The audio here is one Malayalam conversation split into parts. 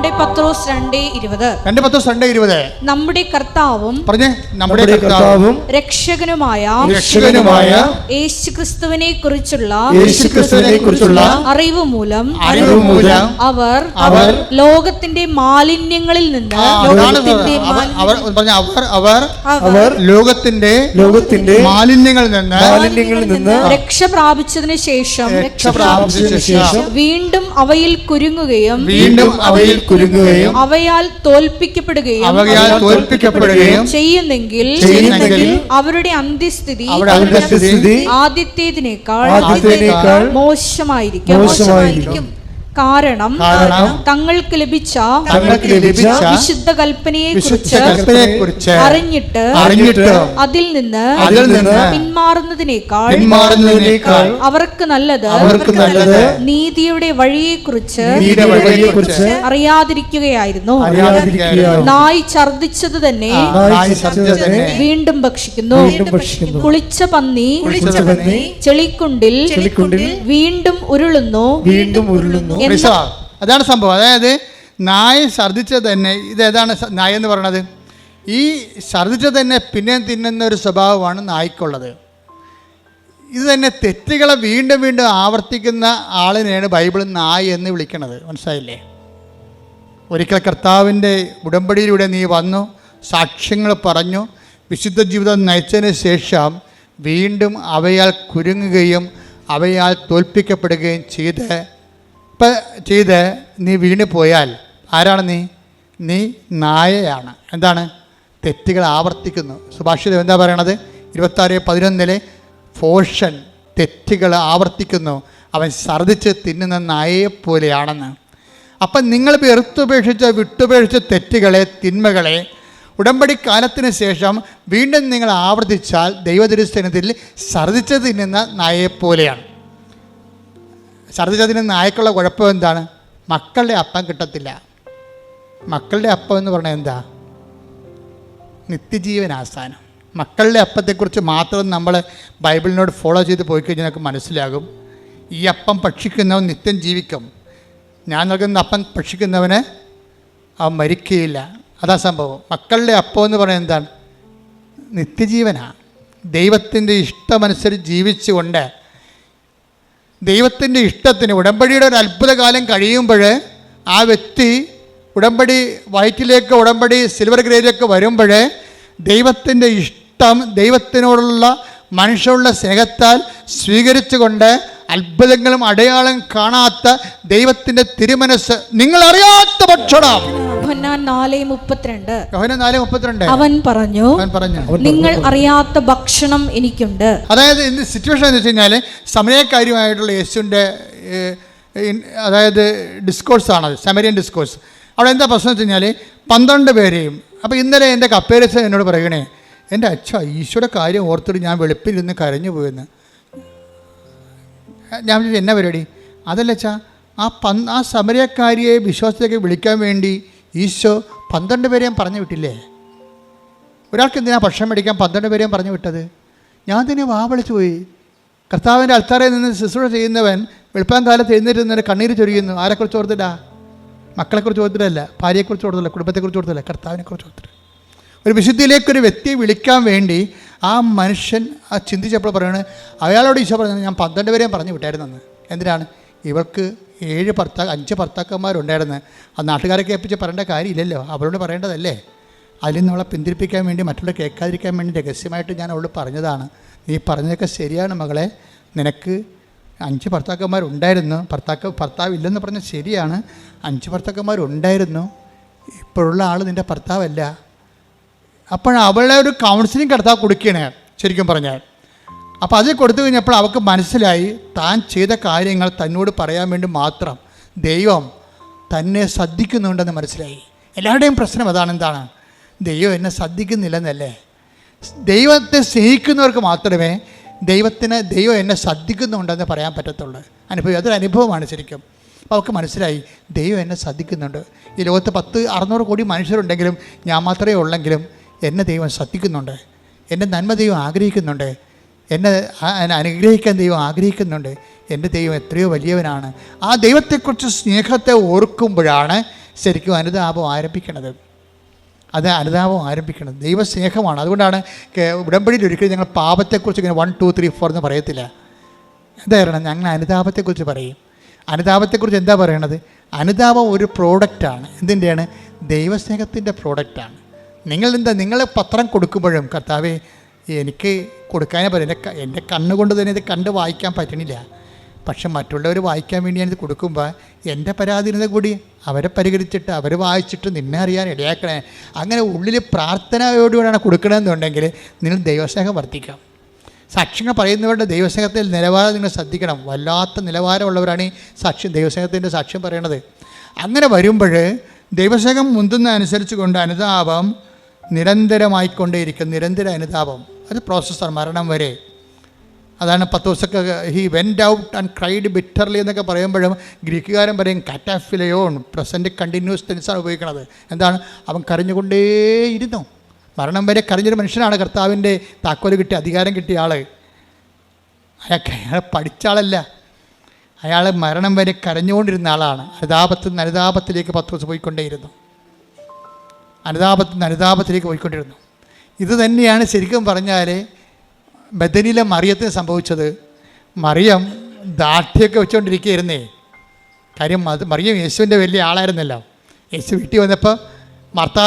2 പത്രോസ് 2:20. നമ്മുടെ കർത്താവും പറഞ്ഞേ, നമ്മുടെ കർത്താവും രക്ഷകനുമായ യേശുക്രിസ്തുവിനെ കുറിച്ചുള്ള അറിവ് മൂലം അവർ ലോകത്തിന്റെ മാലിന്യങ്ങളിൽ നിന്ന് ലോകത്തിന്റെ മാലിന്യങ്ങളിൽ നിന്ന് രക്ഷ പ്രാപിച്ചതിന് ശേഷം വീണ്ടും അവയിൽ കുരുങ്ങുകയും അവയാൽ തോൽപ്പിക്കപ്പെടുകയും ചെയ്യുന്നെങ്കിൽ അവരുടെ അന്ത്യസ്ഥിതി ആദ്യത്തേതിനേക്കാൾ മോശമായിരിക്കും. കാരണം തങ്ങൾക്ക് ലഭിച്ച വിശുദ്ധ കൽപ്പനയെ കുറിച്ച് അറിഞ്ഞിട്ട് അതിൽ നിന്ന് പിന്മാറുന്നതിനേക്കാൾ അവർക്ക് നല്ലത് നീതിയുടെ വഴിയെക്കുറിച്ച് അറിയാതിരിക്കുകയായിരുന്നു. നായ് ഛർദ്ദിച്ചത് തന്നെ വീണ്ടും ഭക്ഷിക്കുന്നു. കുളിച്ച പന്നി ചെളിക്കുണ്ടിൽ വീണ്ടും ഉരുളുന്നു. അതാണ് സംഭവം. അതായത് നായ ഛർദ്ദിച്ചത് തന്നെ, ഇതേതാണ് നായ എന്ന് പറയുന്നത്? ഈ ഛർദ്ദിച്ചത് തന്നെ പിന്നെ തിന്നുന്ന ഒരു സ്വഭാവമാണ് നായ്ക്കുള്ളത്. ഇത് തന്നെ തെറ്റുകളെ വീണ്ടും വീണ്ടും ആവർത്തിക്കുന്ന ആളിനെയാണ് ബൈബിൾ നായ എന്ന് വിളിക്കുന്നത്. മനസ്സിലായില്ലേ? ഒരിക്കൽ കർത്താവിൻ്റെ ഉടമ്പടിയിലൂടെ നീ വന്നു, സാക്ഷ്യങ്ങൾ പറഞ്ഞു, വിശുദ്ധ ജീവിതം നയിച്ചതിന് ശേഷം വീണ്ടും അവയാൽ കുരുങ്ങുകയും അവയാൽ തോൽപ്പിക്കപ്പെടുകയും ചെയ്ത് നീ വീണ് പോയാൽ ആരാണ് നീ നായയാണ്. എന്താണ്? തെറ്റുകൾ ആവർത്തിക്കുന്നു. സുഭാഷിതം എന്താ പറയണത്? 26:11 ഫോഷൻ തെറ്റുകൾ ആവർത്തിക്കുന്നു, അവൻ ഛർദ്ദിച്ച് തിന്നുന്ന നായയെപ്പോലെയാണെന്ന്. അപ്പം നിങ്ങൾ വിട്ടുപേക്ഷിച്ച തെറ്റുകളെ, തിന്മകളെ ഉടമ്പടി കാലത്തിന് ശേഷം വീണ്ടും നിങ്ങൾ ആവർത്തിച്ചാൽ ദൈവതിരുസന്നിധിയിൽ ഛർദ്ദിച്ച് തിന്നുന്ന നായയെപ്പോലെയാണ്. ഛർദ്ദിച്ചതിന് നായക്കുള്ള കുഴപ്പം എന്താണ്? മക്കളുടെ അപ്പം കിട്ടത്തില്ല. മക്കളുടെ അപ്പം എന്ന് പറഞ്ഞാൽ എന്താ? നിത്യജീവനാസ്ഥാനം. മക്കളുടെ അപ്പത്തെക്കുറിച്ച് മാത്രം നമ്മൾ ബൈബിളിനോട് ഫോളോ ചെയ്ത് പോയി കഴിഞ്ഞാൽ നമുക്ക് മനസ്സിലാകും. ഈ അപ്പം ഭക്ഷിക്കുന്നവൻ നിത്യം ജീവിക്കും. ഞാൻ നൽകുന്ന അപ്പം ഭക്ഷിക്കുന്നവന് അവൻ മരിക്കുകയില്ല. അതാ സംഭവം. മക്കളുടെ അപ്പം എന്ന് പറയുന്നത് എന്താണ്? നിത്യജീവനാണ്. ദൈവത്തിൻ്റെ ഇഷ്ടമനുസരിച്ച് ജീവിച്ചുകൊണ്ട് ദൈവത്തിൻ്റെ ഇഷ്ടത്തിന് ഉടമ്പടിയുടെ ഒരു അത്ഭുതകാലം കഴിയുമ്പോൾ ആ വ്യക്തി ഉടമ്പടി വയറ്റിലേക്ക്, ഉടമ്പടി സിൽവർ ഗ്രേഡിലേക്ക് വരുമ്പോൾ ദൈവത്തിൻ്റെ ഇഷ്ടം, ദൈവത്തിനോടുള്ള മനുഷ്യനുള്ള സ്നേഹത്താൽ സ്വീകരിച്ചുകൊണ്ട് അത്ഭുതങ്ങളും അടയാളം കാണാത്ത ദൈവത്തിൻ്റെ തിരുമനസ് നിങ്ങൾ അറിയാത്ത ഭക്ഷണം. യോഹന്നാൻ 4:32 അവൻ പറഞ്ഞു നിങ്ങൾ അറിയാത്ത ഭക്ഷണം എനിക്കുണ്ട്. അതായത് ഇന്ന് സിറ്റുവേഷൻ എന്ന് വെച്ച് കഴിഞ്ഞാൽ സമയക്കാര്യമായിട്ടുള്ള യേശുവിൻ്റെ അതായത് ഡിസ്കോഴ്സാണത്, സമരിയൻ ഡിസ്കോഴ്സ്. അവിടെ എന്താ പ്രശ്നം വെച്ച് കഴിഞ്ഞാൽ 12 പേരെയും. അപ്പോൾ ഇന്നലെ എൻ്റെ കപ്പേരസ് എന്നോട് പറയണേ, എൻ്റെ ഈശോയുടെ കാര്യം ഓർത്തിട്ട് ഞാൻ വെളുപ്പിലിരുന്ന് കരഞ്ഞു പോയെന്ന്. ഞാൻ ചോദിച്ചു എന്നാ പരിപാടി? അതല്ല അച്ഛാ, ആ സമരക്കാരിയെ വിശ്വാസത്തിലേക്ക് വിളിക്കാൻ വേണ്ടി ഈശോ 12 പേരെയും പറഞ്ഞു വിട്ടില്ലേ? ഒരാൾക്ക് എന്തിനാ ഭക്ഷണം മേടിക്കാൻ 12 പേരെയും പറഞ്ഞു വിട്ടത്? ഞാൻ തന്നെ വാവളിച്ചു പോയി. കർത്താവിൻ്റെ അൾത്താരയിൽ നിന്ന് ശുശ്രൂഷ ചെയ്യുന്നവൻ വെളുപ്പാൻ കാലത്ത് എഴുന്നേറ്റ് കണ്ണീര് ചൊരിയുന്നു. ആരെക്കുറിച്ച് ഓർത്തിട്ടാ? മക്കളെക്കുറിച്ച് ഓർത്തിട്ടല്ല, ഭാര്യയെക്കുറിച്ച് ഓർത്തില്ല, കുടുംബത്തെക്കുറിച്ച് ഓർത്തില്ല, കർത്താവിനെക്കുറിച്ച് ഓർത്തിട്ട്. ഒരു വിശുദ്ധിയിലേക്കൊരു വ്യക്തിയെ വിളിക്കാൻ വേണ്ടി ആ മനുഷ്യൻ ചിന്തിച്ചപ്പോൾ പറയുന്നത്, അയാളോട് ഈശോ പറഞ്ഞു ഞാൻ 12 പേരെയും പറഞ്ഞു വിട്ടായിരുന്നെന്ന്. എന്തിനാണ്? ഇവർക്ക് 5 ഭർത്താക്കന്മാരുണ്ടായിരുന്നു. ആ നാട്ടുകാരെ കേൾപ്പിച്ച് പറയേണ്ട കാര്യമില്ലല്ലോ, അവരോട് പറയേണ്ടതല്ലേ. അതിൽ നിന്ന് അവളെ പിന്തിരിപ്പിക്കാൻ വേണ്ടി, മറ്റുള്ള കേൾക്കാതിരിക്കാൻ വേണ്ടി രഹസ്യമായിട്ട് ഞാൻ അവളോട് പറഞ്ഞതാണ്. നീ പറഞ്ഞതൊക്കെ ശരിയാണ് മകളെ, നിനക്ക് 5 ഭർത്താക്കന്മാരുണ്ടായിരുന്നു. ഭർത്താവില്ലെന്ന് പറഞ്ഞാൽ ശരിയാണ്, 5 ഭർത്താക്കന്മാരുണ്ടായിരുന്നു. ഇപ്പോഴുള്ള ആൾ നിൻ്റെ ഭർത്താവല്ല. അപ്പോൾ അവളെ ഒരു കൗൺസിലിംഗ് കർത്താവ് കൊടുക്കുകയാണ് ശരിക്കും പറഞ്ഞാൽ. അപ്പോൾ അത് കൊടുത്തു കഴിഞ്ഞപ്പോൾ അവൾക്ക് മനസ്സിലായി താൻ ചെയ്ത കാര്യങ്ങൾ തന്നോട് പറയാൻ വേണ്ടി മാത്രം ദൈവം തന്നെ ശ്രദ്ധിക്കുന്നുണ്ടെന്ന് മനസ്സിലായി. എല്ലാവരുടെയും പ്രശ്നം അതാണ്. എന്താണ്? ദൈവം എന്നെ ശ്രദ്ധിക്കുന്നില്ലെന്നല്ലേ. ദൈവത്തെ സ്നേഹിക്കുന്നവർക്ക് മാത്രമേ ദൈവം എന്നെ ശ്രദ്ധിക്കുന്നുണ്ടെന്ന് പറയാൻ പറ്റത്തുള്ളൂ. അതൊരു അനുഭവമാണ് ശരിക്കും. അപ്പോൾ അവൾക്ക് മനസ്സിലായി ദൈവം എന്നെ ശ്രദ്ധിക്കുന്നുണ്ട്. ഈ ലോകത്ത് 600 കോടി മനുഷ്യരുണ്ടെങ്കിലും ഞാൻ മാത്രമേ ഉള്ളെങ്കിലും എന്നെ ദൈവം ശ്രദ്ധിക്കുന്നുണ്ട്. എൻ്റെ നന്മ ദൈവം ആഗ്രഹിക്കുന്നുണ്ട്. എന്നെ അനുഗ്രഹിക്കാൻ ദൈവം ആഗ്രഹിക്കുന്നുണ്ട്. എൻ്റെ ദൈവം എത്രയോ വലിയവനാണ്. ആ ദൈവത്തെക്കുറിച്ച് സ്നേഹത്തെ ഓർക്കുമ്പോഴാണ് ശരിക്കും അനുതാപം ആരംഭിക്കണത്. അത് അനുതാപം ആരംഭിക്കണം. ദൈവസ്നേഹമാണ്. അതുകൊണ്ടാണ് ഉടമ്പടിയിൽ ഒരിക്കലും ഞങ്ങൾ പാപത്തെക്കുറിച്ച് ഇങ്ങനെ 1 2 3 4 എന്ന് പറയത്തില്ല. എന്താ പറയണം? ഞങ്ങൾ അനുതാപത്തെക്കുറിച്ച് പറയും. അനുതാപത്തെക്കുറിച്ച് എന്താ പറയണത്? അനുതാപം ഒരു പ്രോഡക്റ്റാണ്. എന്തിൻ്റെയാണ്? ദൈവസ്നേഹത്തിൻ്റെ പ്രോഡക്റ്റാണ്. നിങ്ങൾ പത്രം കൊടുക്കുമ്പോഴും കർത്താവേ എനിക്ക് കൊടുക്കാനേ പറയും, എൻ്റെ കണ്ണുകൊണ്ട് തന്നെ ഇത് കണ്ട് വായിക്കാൻ പറ്റണില്ല, പക്ഷെ മറ്റുള്ളവർ വായിക്കാൻ വേണ്ടി ഞാനിത് കൊടുക്കുമ്പോൾ എൻ്റെ പരാധീനത കൂടി അവരെ പരിഹരിച്ചിട്ട് അവർ വായിച്ചിട്ട് നിന്നെ അറിയാൻ ഇടയാക്കണേ. അങ്ങനെ ഉള്ളിൽ പ്രാർത്ഥനയോടുകൂടിയാണ് കൊടുക്കണമെന്നുണ്ടെങ്കിൽ നിങ്ങൾ ദൈവസ്നേഹം വർദ്ധിക്കാം. സാക്ഷ്യങ്ങൾ പറയുന്നവരുടെ ദൈവസ്നേഹത്തിൽ നിലവാരം നിങ്ങൾ ശ്രദ്ധിക്കണം. വല്ലാത്ത നിലവാരമുള്ളവരാണ് ഈ ദൈവസ്നേഹത്തിൻ്റെ സാക്ഷ്യം പറയണത്. അങ്ങനെ വരുമ്പോൾ ദൈവസ്നേഹം മുന്തുന്ന അനുസരിച്ച് കൊണ്ട് അനുതാപം നിരന്തരമായിക്കൊണ്ടേയിരിക്കും. നിരന്തര അനുതാപം അത് പ്രോസസ്സാണ് മരണം വരെ. അതാണ് പത്രോസൊക്കെ he went out and cried bitterly എന്നൊക്കെ പറയുമ്പോഴും ഗ്രീക്കുകാരൻ പറയും കാറ്റാഫിലയോൺ, പ്രസൻറ്റ് കണ്ടിന്യൂസ് ടെൻസാണ് ഉപയോഗിക്കുന്നത്. എന്താണ്? അവൻ കരഞ്ഞുകൊണ്ടേയിരുന്നു. മരണം വരെ കരഞ്ഞൊരു മനുഷ്യനാണ് കർത്താവിൻ്റെ താക്കോല് കിട്ടിയ അധികാരം കിട്ടിയ ആൾ. അയാൾ പഠിച്ച ആളല്ല, അയാൾ മരണം വരെ കരഞ്ഞുകൊണ്ടിരുന്ന ആളാണ്. അനുതാപത്തിലേക്ക് പത്രോസ് പോയിക്കൊണ്ടേയിരുന്നു. അനുതാപത്തിലേക്ക് പോയിക്കൊണ്ടിരുന്നു. ഇത് തന്നെയാണ് ശരിക്കും പറഞ്ഞാൽ ബദനിലെ മറിയത്തിന് സംഭവിച്ചത്. മറിയം ദാഠ്യമൊക്കെ വെച്ചുകൊണ്ടിരിക്കുകയായിരുന്നേ. കാര്യം മറിയം യേശുവിൻ്റെ വലിയ ആളായിരുന്നല്ലോ. യേശു വീട്ടിൽ വന്നപ്പോൾ മാർത്ത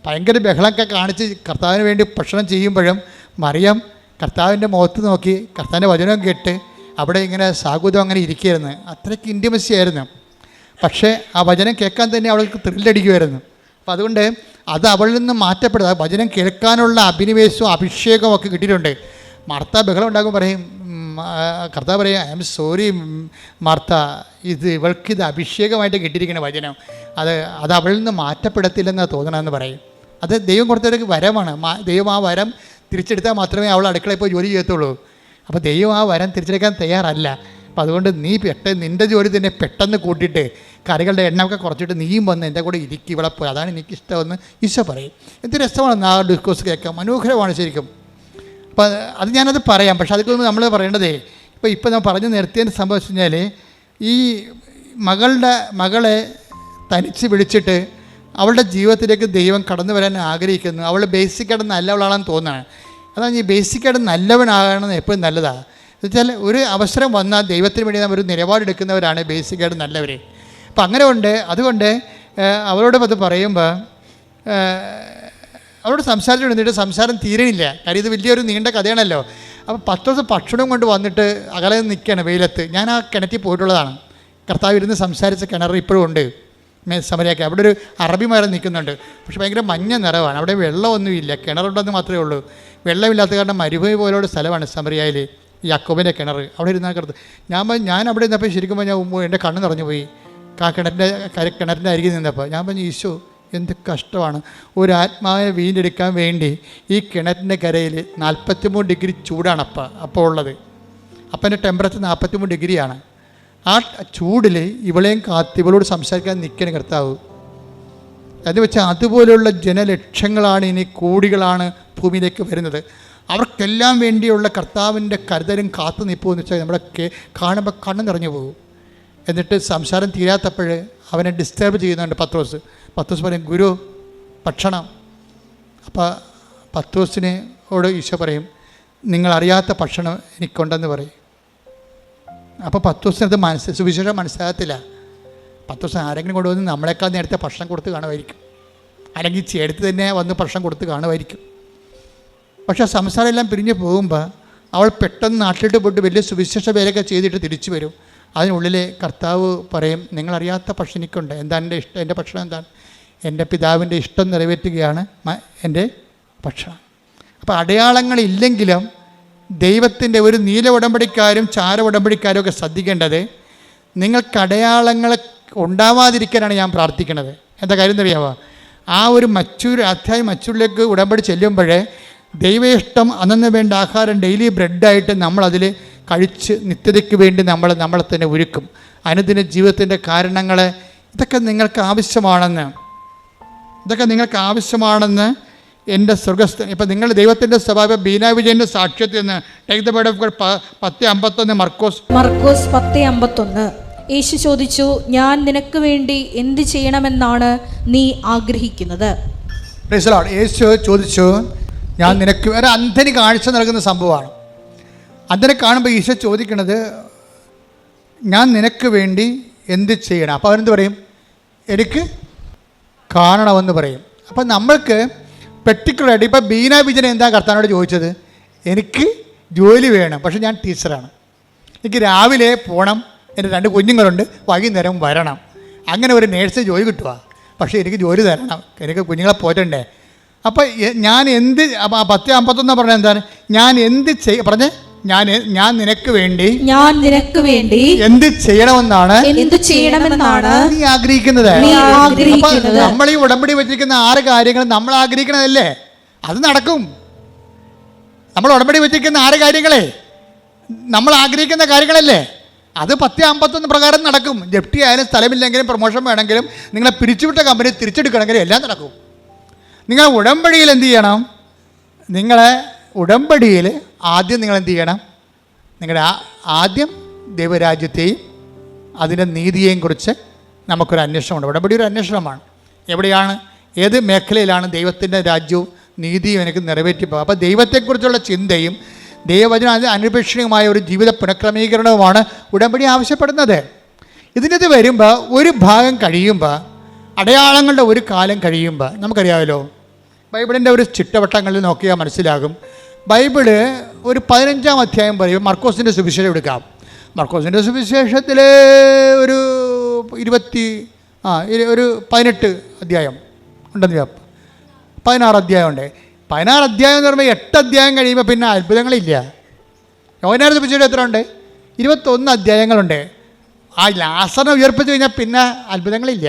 ഭയങ്കര ബഹളമൊക്കെ കാണിച്ച് കർത്താവിന് വേണ്ടി ഭക്ഷണം ചെയ്യുമ്പോഴും മറിയം കർത്താവിൻ്റെ മുഖത്ത് നോക്കി കർത്താവിൻ്റെ വചനം കേട്ട് അവിടെ ഇങ്ങനെ സാഗൂതം അങ്ങനെ ഇരിക്കുകയായിരുന്നു. അത്രയ്ക്ക് ഇൻറ്റിമസി ആയിരുന്നു. പക്ഷേ ആ വചനം കേൾക്കാൻ തന്നെ അവൾക്ക് ത്രില്ലടിക്കുമായിരുന്നു. അപ്പം അതുകൊണ്ട് അത് അവളിൽ നിന്ന് മാറ്റപ്പെടുക. വചനം കേൾക്കാനുള്ള അഭിനിവേശവും അഭിഷേകവും ഒക്കെ കിട്ടിയിട്ടുണ്ട്. മാർത്ത ബഹളം ഉണ്ടാകുമ്പോൾ പറയും, കർത്താവ് പറയും, ഐ എം സോറി മാർത്ത, ഇവൾക്കിത് അഭിഷേകമായിട്ട് കിട്ടിയിരിക്കുന്ന വചനം, അത് അവളിൽ നിന്ന് മാറ്റപ്പെടത്തില്ലെന്നാണ് തോന്നണമെന്ന് പറയും. അത് ദൈവം കൊടുത്തൊരു വരമാണ്. ദൈവം ആ വരം തിരിച്ചെടുത്താൽ മാത്രമേ അവൾ അടുക്കളയിൽ പോയി ജോലി ചെയ്യത്തുള്ളൂ. അപ്പോൾ ദൈവം ആ വരം തിരിച്ചെടുക്കാൻ തയ്യാറല്ല. അപ്പം അതുകൊണ്ട് നീ നിൻ്റെ ജോലി തന്നെ പെട്ടെന്ന് കൂട്ടിയിട്ട് കറികളുടെ എണ്ണമൊക്കെ കുറച്ചിട്ട് നീയും വന്ന് എൻ്റെ കൂടെ ഇരിക്കും ഇവിടെ പോയി, അതാണ് എനിക്കിഷ്ടമെന്ന് ഈശോ പറയും. എന്ത് രസമാണ് ആ ഡിസ്കോഴ്സ് കേൾക്കാം, മനോഹരമാണ് ശരിക്കും. അപ്പോൾ അത് ഞാനത് പറയാം. പക്ഷെ അതൊക്കെ നമ്മൾ പറയേണ്ടതേ ഇപ്പോൾ നമ്മൾ പറഞ്ഞു നിർത്തിയതിന് സംഭവിച്ചു കഴിഞ്ഞാൽ ഈ മകളെ തനിച്ച് വിളിച്ചിട്ട് അവളുടെ ജീവിതത്തിലേക്ക് ദൈവം കടന്നു വരാൻ ആഗ്രഹിക്കുന്നു. അവൾ ബേസിക്കായിട്ട് നല്ലവളാണെന്ന് തോന്നുകയാണ്. അതാണ് ഈ ബേസിക്കായിട്ട് നല്ലവനാകണമെന്ന് എപ്പോഴും നല്ലതാണ്. എന്നുവെച്ചാൽ ഒരു അവസരം വന്നാൽ ദൈവത്തിന് വേണ്ടി നമ്മൾ ഒരു നിലപാടെടുക്കുന്നവരാണ് ബേസിക്കായിട്ട് നല്ലവർ. അപ്പം അങ്ങനെ ഉണ്ട്. അതുകൊണ്ട് അവരോട് അത് പറയുമ്പോൾ അവരോട് സംസാരിച്ചുകൊണ്ടിട്ട് സംസാരം തീരണില്ല. കാര്യം ഇത് വലിയൊരു നീണ്ട കഥയാണല്ലോ. അപ്പോൾ 10 ദിവസം ഭക്ഷണം കൊണ്ട് വന്നിട്ട് അകലെ നിൽക്കുകയാണ് വെയിലത്ത്. ഞാൻ ആ കിണറ്റിൽ പോയിട്ടുള്ളതാണ്. കർത്താവ് ഇരുന്ന് സംസാരിച്ച കിണർ ഇപ്പോഴും ഉണ്ട് സമരയാക്കി. അവിടെ ഒരു അറബി മരം നിൽക്കുന്നുണ്ട്. പക്ഷെ ഭയങ്കര മഞ്ഞ നിറവാണ്. അവിടെ വെള്ളമൊന്നുമില്ല, കിണറുണ്ടെന്ന് മാത്രമേ ഉള്ളൂ. വെള്ളമില്ലാത്ത കാരണം മരുഭൂമി പോലുള്ള സ്ഥലമാണ് സമരയായിൽ യാക്കോബിൻ്റെ കിണർ. അവിടെ ഇരുന്നാൽ കിടത്ത് ഞാൻ അവിടെ നിന്നപ്പോൾ ശരിക്കും ഞാൻ എൻ്റെ കണ്ണ് നിറഞ്ഞു പോയി. ആ കിണറിൻ്റെ അരികിൽ നിന്നപ്പോൾ ഞാൻ പറഞ്ഞു, ഈശോ എന്ത് കഷ്ടമാണ്. ഒരു ആത്മാവിനെ വീണ്ടെടുക്കാൻ വേണ്ടി ഈ കിണറ്റിൻ്റെ കരയിൽ 43 ഡിഗ്രി ചൂടാണ് അപ്പോൾ ഉള്ളത്. അപ്പൻ്റെ ടെമ്പറേച്ചർ 43 ഡിഗ്രിയാണ്. ആ ചൂടിൽ ഇവളെയും ഇവളോട് സംസാരിക്കാൻ നിൽക്കണം കർത്താവ്. എന്ന് വെച്ചാൽ അതുപോലെയുള്ള ജനലക്ഷങ്ങളാണ്, ഇനി കോടികളാണ് ഭൂമിയിലേക്ക് വരുന്നത്. അവർക്കെല്ലാം വേണ്ടിയുള്ള കർത്താവിൻ്റെ കരുതലും കാത്തു നിൽപ്പുമെന്ന് വെച്ചാൽ നമ്മുടെ കാണുമ്പോൾ കണ്ണ് നിറഞ്ഞു പോകും. എന്നിട്ട് സംസാരം തീരാത്തപ്പോൾ അവനെ ഡിസ്റ്റർബ് ചെയ്യുന്നുണ്ട് പത്രോസ് പറയും, ഗുരു ഭക്ഷണം. അപ്പോൾ പത്രോസിനോട് ഈശോ പറയും, നിങ്ങളറിയാത്ത ഭക്ഷണം എനിക്കുണ്ടെന്ന് പറയും. അപ്പോൾ പത്രോസിനത് സുവിശേഷം മനസ്സിലാകത്തില്ല. പത്രോസ് ആരെങ്കിലും കൊണ്ടുവന്ന് നമ്മളെക്കാൾ നേരത്തെ ഭക്ഷണം കൊടുത്ത് കാണുമായിരിക്കും, അല്ലെങ്കിൽ ചേർത്ത് തന്നെ വന്ന് ഭക്ഷണം കൊടുത്ത് കാണുമായിരിക്കും. പക്ഷേ സംസാരം എല്ലാം പിരിഞ്ഞ് പോകുമ്പോൾ അവൾ പെട്ടെന്ന് നാട്ടിലിട്ട് പോയിട്ട് വലിയ സുവിശേഷ വേലയൊക്കെ ചെയ്തിട്ട് തിരിച്ചു വരും. അതിനുള്ളിൽ കർത്താവ് പറയും, നിങ്ങളറിയാത്ത ഭക്ഷണം എനിക്കുണ്ട്. എന്താ എൻ്റെ ഭക്ഷണം? എന്താണ്? എൻ്റെ പിതാവിൻ്റെ ഇഷ്ടം നിറവേറ്റുകയാണ് എൻ്റെ ഭക്ഷണം. അപ്പോൾ അടയാളങ്ങളില്ലെങ്കിലും ദൈവത്തിൻ്റെ ഒരു നീല ഉടമ്പടിക്കാരും ചാര ഉടമ്പടിക്കാരും ഒക്കെ ശ്രദ്ധിക്കേണ്ടത്, നിങ്ങൾക്ക് അടയാളങ്ങൾ ഉണ്ടാവാതിരിക്കാനാണ് ഞാൻ പ്രാർത്ഥിക്കുന്നത്. എന്താ കാര്യം എന്നറിയാമോ? ആ ഒരു മച്ചൂരിലേക്ക് ഉടമ്പടി ചെല്ലുമ്പോഴേ ദൈവയിഷ്ടം അന്നു വേണ്ട ആഹാരം ഡെയിലി ബ്രെഡായിട്ട് നമ്മളതിൽ കഴിച്ച് നിത്യതയ്ക്ക് വേണ്ടി നമ്മളെ തന്നെ ഒരുക്കും. അനുദിന ജീവിതത്തിൻ്റെ കാരണങ്ങൾ ഇതൊക്കെ നിങ്ങൾക്ക് ആവശ്യമാണെന്ന് എൻ്റെ സ്വർഗസ്ഥൻ. ഇപ്പം നിങ്ങൾ ദൈവത്തിൻ്റെ സ്വഭാവം ബീന വിജയൻ്റെ സാക്ഷ്യത്തിൽ നിന്ന് take the word of God 10:51 മർക്കോസ് 10:51 യേശു ചോദിച്ചു, ഞാൻ നിനക്ക് വേണ്ടി എന്ത് ചെയ്യണമെന്നാണ് നീ ആഗ്രഹിക്കുന്നത്? Praise the Lord. യേശു ചോദിച്ചു, ഞാൻ നിനക്ക്, ഒരു അന്ധന് കാഴ്ച നൽകുന്ന സംഭവമാണ്. അന്ധനെ കാണുമ്പോൾ ഈശോ ചോദിക്കണത്, ഞാൻ നിനക്ക് വേണ്ടി എന്ത് ചെയ്യണം? അപ്പോൾ അവരെന്ത് പറയും? എനിക്ക് കാണണമെന്ന് പറയും. അപ്പം നമ്മൾക്ക് പെർട്ടിക്കുലറായിട്ട് ഇപ്പോൾ ബീന വിജയൻ എന്താ കർത്താവിനോട് ചോദിച്ചത്? എനിക്ക് ജോലി വേണം, പക്ഷേ ഞാൻ ടീച്ചറാണ്, എനിക്ക് രാവിലെ പോകണം, എൻ്റെ 2 കുഞ്ഞുങ്ങളുണ്ട്, വൈകുന്നേരം വരണം. അങ്ങനെ ഒരു നേഴ്സ് ജോലി കിട്ടുക, പക്ഷേ എനിക്ക് ജോലി തരണം, എനിക്ക് കുഞ്ഞുങ്ങളെ പോറ്റണ്ടേ. അപ്പോൾ ഞാൻ എന്ത്, 10:51 പറഞ്ഞാൽ എന്താണ്? ഞാൻ എന്ത് പറഞ്ഞേ? ഞാൻ നിനക്ക് വേണ്ടി എന്ത് ചെയ്യണമെന്നാണ് നീ ആഗ്രഹിക്കുന്നത്. നമ്മൾ ഈ ഉടമ്പടി വെച്ചിരിക്കുന്ന 6 കാര്യങ്ങൾ നമ്മൾ ആഗ്രഹിക്കണതല്ലേ, അത് നടക്കും. നമ്മൾ ഉടമ്പടി വെച്ചിരിക്കുന്ന 6 കാര്യങ്ങളെ നമ്മൾ ആഗ്രഹിക്കുന്ന കാര്യങ്ങളല്ലേ, അത് 10:51 പ്രകാരം നടക്കും. ജപ്തി ആയാലും, സ്ഥലമില്ലെങ്കിലും, പ്രൊമോഷൻ വേണമെങ്കിലും, നിങ്ങളെ പിരിച്ചുവിട്ട കമ്പനി തിരിച്ചെടുക്കണമെങ്കിലും എല്ലാം നടക്കും. നിങ്ങൾ ഉടമ്പടിയിൽ എന്ത് ചെയ്യണം? നിങ്ങളെ ഉടമ്പടിയിൽ ആദ്യം നിങ്ങൾ എന്ത് ചെയ്യണം? നിങ്ങളുടെ ആദ്യം ദൈവരാജ്യത്തെയും അതിൻ്റെ നീതിയെയും കുറിച്ച് നമുക്കൊരു അന്വേഷണമുണ്ട്. ഉടമ്പടി ഒരു അന്വേഷണമാണ്. എവിടെയാണ്, ഏത് മേഖലയിലാണ് ദൈവത്തിൻ്റെ രാജ്യവും നീതിയും എനിക്ക് നിറവേറ്റിപ്പോകുക? അപ്പോൾ ദൈവത്തെക്കുറിച്ചുള്ള ചിന്തയും ദൈവവചനം അനുപേക്ഷണീയമായ ഒരു ജീവിത പുനഃക്രമീകരണവുമാണ് ഉടമ്പടി ആവശ്യപ്പെടുന്നത്. ഇതിനകത്ത് വരുമ്പോൾ ഒരു ഭാഗം കഴിയുമ്പോൾ, അടയാളങ്ങളുടെ ഒരു കാലം കഴിയുമ്പോൾ, നമുക്കറിയാമല്ലോ ബൈബിളിൻ്റെ ഒരു ചിട്ടവട്ടങ്ങളിൽ നോക്കിയാൽ മനസ്സിലാകും. ബൈബിള് ഒരു 15-ാം അധ്യായം പറയും. മർക്കോസിൻ്റെ സുവിശേഷം എടുക്കാം. മർക്കോസിൻ്റെ സുവിശേഷത്തിൽ ഒരു 18 അധ്യായം ഉണ്ടെന്ന്, 16 അധ്യായം ഉണ്ട്. 16 അധ്യായം എന്ന് പറയുമ്പോൾ 8 അധ്യായം കഴിയുമ്പോൾ പിന്നെ അത്ഭുതങ്ങളില്ല. യോഹന്നാന്റെ സുവിശേഷം എത്ര ഉണ്ട്? 21 അധ്യായങ്ങളുണ്ട്. ആ ലാസറിനെ ഉയർപ്പിച്ച് കഴിഞ്ഞാൽ പിന്നെ അത്ഭുതങ്ങളില്ല.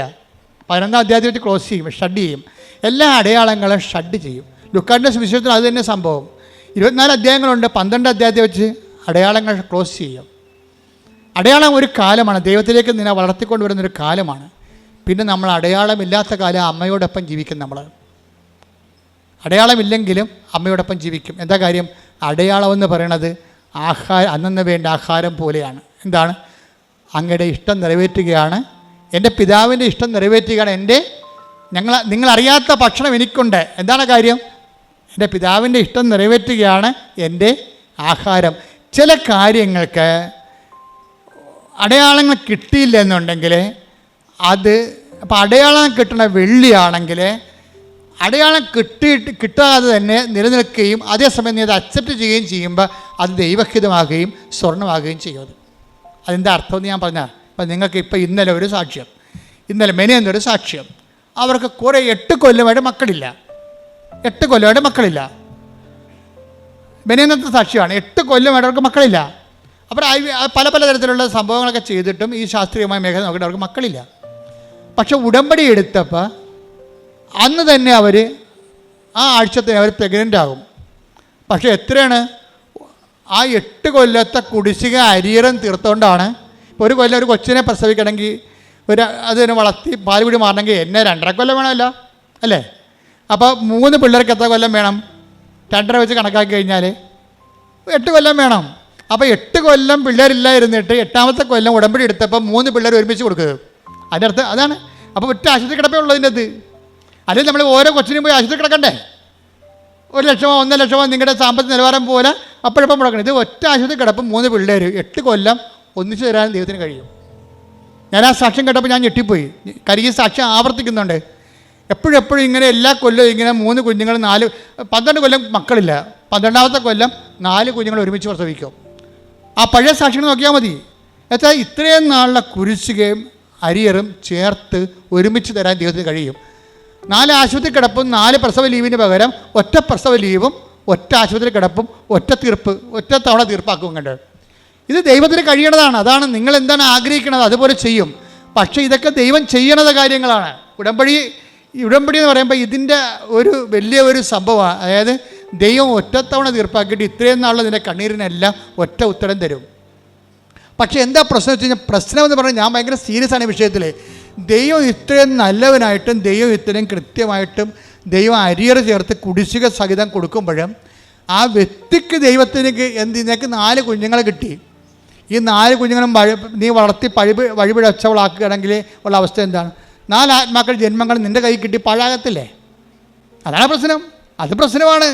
11-ാം അധ്യായത്തിൽ വെച്ച് ക്ലോസ് ചെയ്യും, ഷഡ് ചെയ്യും. എല്ലാ അടയാളങ്ങളും ഷഡ് ചെയ്യും. ലുക്കാന്റെ സുവിശേഷത്തിൽ അത് തന്നെ സംഭവം. 24 അധ്യായങ്ങളുണ്ട്. 12 അധ്യായത്തിൽ വെച്ച് അടയാളങ്ങൾ ക്ലോസ് ചെയ്യും. അടയാളം ഒരു കാലമാണ്, ദൈവത്തിലേക്ക് നിന്നെ വളർത്തിക്കൊണ്ടുവരുന്നൊരു കാലമാണ്. പിന്നെ നമ്മൾ അടയാളമില്ലാത്ത കാലം അമ്മയോടൊപ്പം ജീവിക്കും. നമ്മൾ അടയാളമില്ലെങ്കിലും അമ്മയോടൊപ്പം ജീവിക്കും. എന്താ കാര്യം? അടയാളമെന്ന് പറയണത് അന്നന്ന് വേണ്ട ആഹാരം പോലെയാണ്. എന്താണ്? അങ്ങയുടെ ഇഷ്ടം നിറവേറ്റുകയാണ്, എൻ്റെ പിതാവിൻ്റെ ഇഷ്ടം നിറവേറ്റുകയാണ്. നിങ്ങളറിയാത്ത ഭക്ഷണം എനിക്കുണ്ട്. എന്താണ് കാര്യം? എൻ്റെ പിതാവിൻ്റെ ഇഷ്ടം നിറവേറ്റുകയാണ് എൻ്റെ ആഹാരം. ചില കാര്യങ്ങൾക്ക് അടയാളങ്ങൾ കിട്ടിയില്ല എന്നുണ്ടെങ്കിൽ അപ്പോൾ അടയാളം കിട്ടണ വെള്ളിയാണെങ്കിൽ അടയാളം കിട്ടാതെ തന്നെ നിലനിൽക്കുകയും അതേസമയം നീ അത് അക്സെപ്റ്റ് ചെയ്യുകയും ചെയ്യുമ്പോൾ അത് ദൈവഹിതമാകുകയും സ്വർണ്ണമാകുകയും ചെയ്യും. അതിൻ്റെ അർത്ഥമെന്ന് ഞാൻ പറഞ്ഞാൽ, അപ്പം നിങ്ങൾക്ക് ഇപ്പോൾ ഇന്നലെ ഒരു സാക്ഷ്യം, മെനയെന്നൊരു സാക്ഷ്യം. അവർക്ക് കുറേ 8 കൊല്ലമായിട്ട് മക്കളില്ല. 8 കൊല്ലമായിട്ട് മക്കളില്ല. മെനയെന്നത്തെ സാക്ഷ്യമാണ്. 8 കൊല്ലമായിട്ട് അവർക്ക് മക്കളില്ല. അപ്പോൾ പല തരത്തിലുള്ള സംഭവങ്ങളൊക്കെ ചെയ്തിട്ടും ഈ ശാസ്ത്രീയമായ മേഖല നോക്കിയിട്ട് അവർക്ക് മക്കളില്ല. പക്ഷെ ഉടമ്പടി എടുത്തപ്പോൾ അന്ന് തന്നെ അവർ ആ ആഴ്ചത്തിന് അവർ പ്രഗ്നൻ്റ് ആകും. പക്ഷേ എത്രയാണ്? ആ 8 കൊല്ലത്തെ കുടിശ്ശിക അരിയറം തീർത്തുകൊണ്ടാണ്. ഇപ്പോൾ ഒരു കൊല്ലം ഒരു കൊച്ചിനെ പ്രസവിക്കണമെങ്കിൽ അതിനെ വളർത്തി പാലുപിടി മാറണമെങ്കിൽ എന്നെ 2.5 കൊല്ലം വേണമല്ലോ, അല്ലേ? അപ്പോൾ 3 പിള്ളേർക്ക് എത്ര കൊല്ലം വേണം? 2.5 വെച്ച് കണക്കാക്കി കഴിഞ്ഞാൽ 8 കൊല്ലം വേണം. അപ്പോൾ 8 കൊല്ലം പിള്ളേരില്ലായിരുന്നിട്ട് 8ാമത്തെ കൊല്ലം ഉടമ്പടി എടുത്തപ്പോൾ 3 പിള്ളേർ ഒരുമിച്ച് കൊടുക്കുക. അതിൻ്റെ അർത്ഥം അതാണ്. അപ്പോൾ ഒറ്റ ആശുപത്രി കിടപ്പേ ഉള്ളതിൻ്റെ അത്. അല്ലെങ്കിൽ നമ്മൾ ഓരോ കൊച്ചിനും പോയി ആശുപത്രി കിടക്കണ്ടേ? 1 ലക്ഷമോ 1.5 ലക്ഷമോ നിങ്ങളുടെ സാമ്പത്തിക നിലവാരം പോലെ അപ്പോഴപ്പം മുടക്കണം. ഇത് ഒറ്റ ആശുപത്രി കിടപ്പം 3 പിള്ളേർ 8 കൊല്ലം ഒന്നിച്ച് തരാൻ ദൈവത്തിന് കഴിയും. ഞാൻ ആ സാക്ഷ്യം കേട്ടപ്പോൾ ഞാൻ ഞെട്ടിപ്പോയി. കാര്യം ഈ സാക്ഷ്യം ആവർത്തിക്കുന്നുണ്ട്. എപ്പോഴും ഇങ്ങനെ എല്ലാ കൊല്ലവും ഇങ്ങനെ 3 കുഞ്ഞുങ്ങൾ 12 കൊല്ലം മക്കളില്ല, 12ാമത്തെ കൊല്ലം 4 കുഞ്ഞുങ്ങൾ ഒരുമിച്ച് പ്രസവിക്കും. ആ പഴയ സാക്ഷികൾ നോക്കിയാൽ മതി. എന്നുവെച്ചാൽ ഇത്രയും നാളിലെ കുരിശുകയും അരിയറും ചേർത്ത് ഒരുമിച്ച് തരാൻ ദൈവത്തിന് കഴിയും. 4 ആശുപത്രി കിടപ്പും 4 പ്രസവ ലീവിന് പകരം ഒറ്റ പ്രസവ ലീവും ഒറ്റ ആശുപത്രി കിടപ്പും ഒറ്റ തവണ തീർപ്പാക്കും. കണ്ട് ഇത് ദൈവത്തിന് കഴിയണതാണ്. അതാണ് നിങ്ങൾ എന്താണ് ആഗ്രഹിക്കുന്നത് അതുപോലെ ചെയ്യും. പക്ഷേ ഇതൊക്കെ ദൈവം ചെയ്യണത് കാര്യങ്ങളാണ്. ഉടമ്പടി എന്ന് പറയുമ്പോൾ ഇതിൻ്റെ ഒരു വലിയ ഒരു സംഭവമാണ്. അതായത് ദൈവം ഒറ്റത്തവണ തീർപ്പാക്കിയിട്ട് ഇത്രയും നാളിൽ നിൻ്റെ കണ്ണീരിനെല്ലാം ഒറ്റ ഉത്തരം തരും. പക്ഷേ എന്താ പ്രശ്നം വെച്ച് കഴിഞ്ഞാൽ, പ്രശ്നം എന്ന് പറഞ്ഞാൽ ഞാൻ ഭയങ്കര സീരിയസ് ആണ് ഈ വിഷയത്തിൽ. ദൈവം ഇത്രയും നല്ലവനായിട്ടും ദൈവം ഇത്രയും കൃത്യമായിട്ടും ദൈവം അരിയറ് ചേർത്ത് കുടിശ്ശിക സഹിതം കൊടുക്കുമ്പോഴും ആ വ്യക്തിക്ക് ദൈവത്തിനേക്ക് നിനക്ക് 4 കുഞ്ഞുങ്ങളെ കിട്ടി. ഈ 4 കുഞ്ഞുങ്ങളും നീ വളർത്തി വഴിപിഴച്ചവളാക്കുകയാണെങ്കിൽ ഉള്ള അവസ്ഥ എന്താണ്? 4 ആത്മാക്കൾ ജന്മങ്ങൾ നിൻ്റെ കൈ കിട്ടി പാഴാകത്തില്ലേ? അതാണ് പ്രശ്നം. അത് പ്രശ്നമാണ്.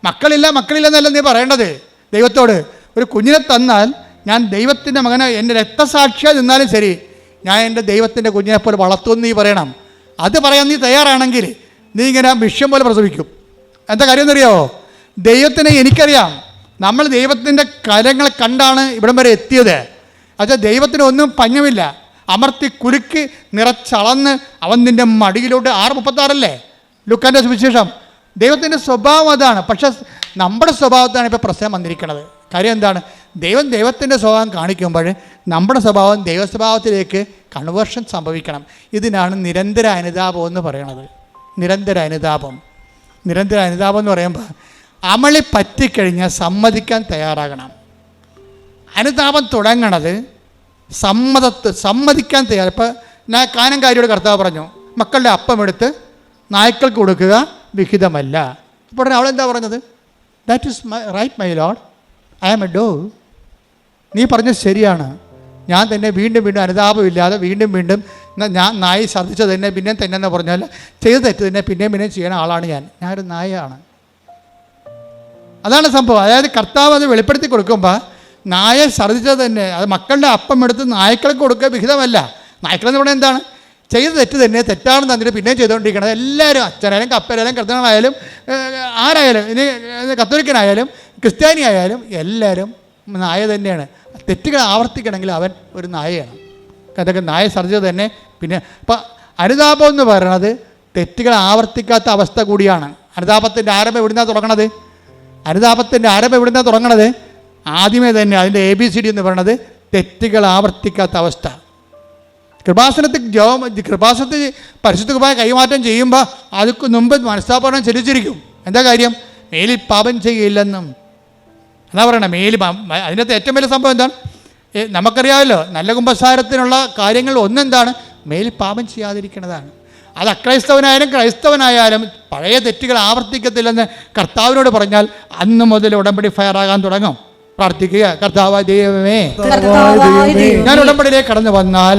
മക്കളില്ലെന്നല്ല നീ പറയേണ്ടത് ദൈവത്തോട്. ഒരു കുഞ്ഞിനെ തന്നാൽ ഞാൻ ദൈവത്തിൻ്റെ മകനെ എൻ്റെ രക്തസാക്ഷിയായി നിന്നാലും ശരി, ഞാൻ എൻ്റെ ദൈവത്തിൻ്റെ കുഞ്ഞിനെ പോലെ വളർത്തുമെന്ന് നീ പറയണം. അത് പറയാൻ നീ തയ്യാറാണെങ്കിൽ നീ ഇങ്ങനെ വിഷയം പോലെ പ്രസവിക്കും. എന്താ കാര്യം എന്നറിയാമോ? ദൈവത്തിനെ എനിക്കറിയാം. നമ്മൾ ദൈവത്തിൻ്റെ കാര്യങ്ങൾ കണ്ടാണ് ഇവിടം വരെ എത്തിയത്. അത് ദൈവത്തിന് ഒന്നും പഞ്ഞമില്ല. അമർത്തി കുലുക്കി നിറച്ചളന്ന് അവൻ നിൻ്റെ മടിയിലോട്ട് 6:36 ലുക്കാൻ്റെ സുവിശേഷം. ദൈവത്തിൻ്റെ സ്വഭാവം അതാണ്. പക്ഷെ നമ്മുടെ സ്വഭാവത്താണ് ഇപ്പോൾ പ്രശ്നം വന്നിരിക്കുന്നത്. കാര്യം എന്താണ്? ദൈവത്തിൻ്റെ സ്വഭാവം കാണിക്കുമ്പോൾ നമ്മുടെ സ്വഭാവം ദൈവസ്വഭാവത്തിലേക്ക് കൺവേർഷൻ സംഭവിക്കണം. ഇതിനാണ് നിരന്തര അനുതാപം എന്ന് പറയുന്നത്. നിരന്തര അനുതാപം എന്ന് പറയുമ്പോൾ അമളി പറ്റിക്കഴിഞ്ഞാൽ സമ്മതിക്കാൻ തയ്യാറാകണം. അനുതാപം തുടങ്ങണത് സമ്മതിക്കാൻ തയ്യാറ്. ഇപ്പോൾ ഞാൻ കാനംകാരിയോട് കർത്താവ് പറഞ്ഞു, മക്കളുടെ അപ്പമെടുത്ത് നായ്ക്കൾക്ക് കൊടുക്കുക വിഹിതമല്ല. ഇപ്പോൾ അവളെന്താ പറഞ്ഞത്? That is right my lord, I am a dog. നീ പറഞ്ഞത് ശരിയാണ്. ഞാൻ തന്നെ വീണ്ടും അനുതാപമില്ലാതെ വീണ്ടും ഞാൻ നായി ഛർദ്ദിച്ചത് തന്നെ പിന്നെയും തന്നെ എന്ന് പറഞ്ഞാൽ ചെയ്ത് തെറ്റ് തന്നെ പിന്നെയും ചെയ്യുന്ന ആളാണ് ഞാനൊരു നായയാണ്. അതാണ് സംഭവം. അതായത് കർത്താവ് അത് വെളിപ്പെടുത്തി കൊടുക്കുമ്പോൾ നായ ഛർദ്ദിച്ചത് തന്നെ, അത് മക്കളുടെ അപ്പം എടുത്ത് നായ്ക്കൾക്ക് കൊടുക്കുക വിഹിതമല്ല. നായ്ക്കളെന്ന് പറഞ്ഞാൽ എന്താണ്? ചെയ്ത് തെറ്റ് തന്നെ തെറ്റാണെന്ന് തന്നിട്ട് പിന്നെയും ചെയ്തുകൊണ്ടിരിക്കുന്നത്. എല്ലാവരും, അച്ഛനായാലും കപ്പലായാലും കർത്തനായാലും ആരായാലും, ഇനി കത്തോലിക്കനായാലും ക്രിസ്ത്യാനി ആയാലും എല്ലാവരും നായ തന്നെയാണ്. തെറ്റുകൾ ആവർത്തിക്കണമെങ്കിൽ അവൻ ഒരു നായയാണ്. അതൊക്കെ നായ ഛർദ്ദിച്ചത് തന്നെ. പിന്നെ ഇപ്പം അനുതാപം എന്ന് പറയുന്നത് തെറ്റുകൾ ആവർത്തിക്കാത്ത അവസ്ഥ കൂടിയാണ്. അനുതാപത്തിൻ്റെ ആരംഭം എവിടുന്നാണ് തുടങ്ങണത്? ആദ്യമേ തന്നെ അതിൻ്റെ ABCD എന്ന് പറയുന്നത് തെറ്റുകൾ ആവർത്തിക്കാത്ത അവസ്ഥ. കൃപാസനത്തിൽ പരിശുദ്ധ കുർബാന കൈമാറ്റം ചെയ്യുമ്പോൾ അതിക്ക് മുമ്പ് മനസ്താപനം ചെല്ലിച്ചിരിക്കും. എന്താ കാര്യം? മേലിൽ പാപം ചെയ്യില്ലെന്നും എന്നാ പറയണേ. അതിനകത്ത് ഏറ്റവും വലിയ സംഭവം എന്താണ്? നമുക്കറിയാമല്ലോ, നല്ല കുമ്പസാരത്തിനുള്ള കാര്യങ്ങൾ ഒന്നെന്താണ്? മേലിൽ പാപം ചെയ്യാതിരിക്കുന്നതാണ്. അത് അക്രൈസ്തവനായാലും ക്രൈസ്തവനായാലും പഴയ തെറ്റുകൾ ആവർത്തിക്കത്തില്ലെന്ന് കർത്താവിനോട് പറഞ്ഞാൽ അന്ന് മുതൽ ഉടമ്പടി ഫയറാകാൻ തുടങ്ങും. പ്രാർത്ഥിക്കുക, കർത്താവായ ദൈവമേ, ഞാൻ ഉടമ്പടിയിലേക്ക് കടന്നു വന്നാൽ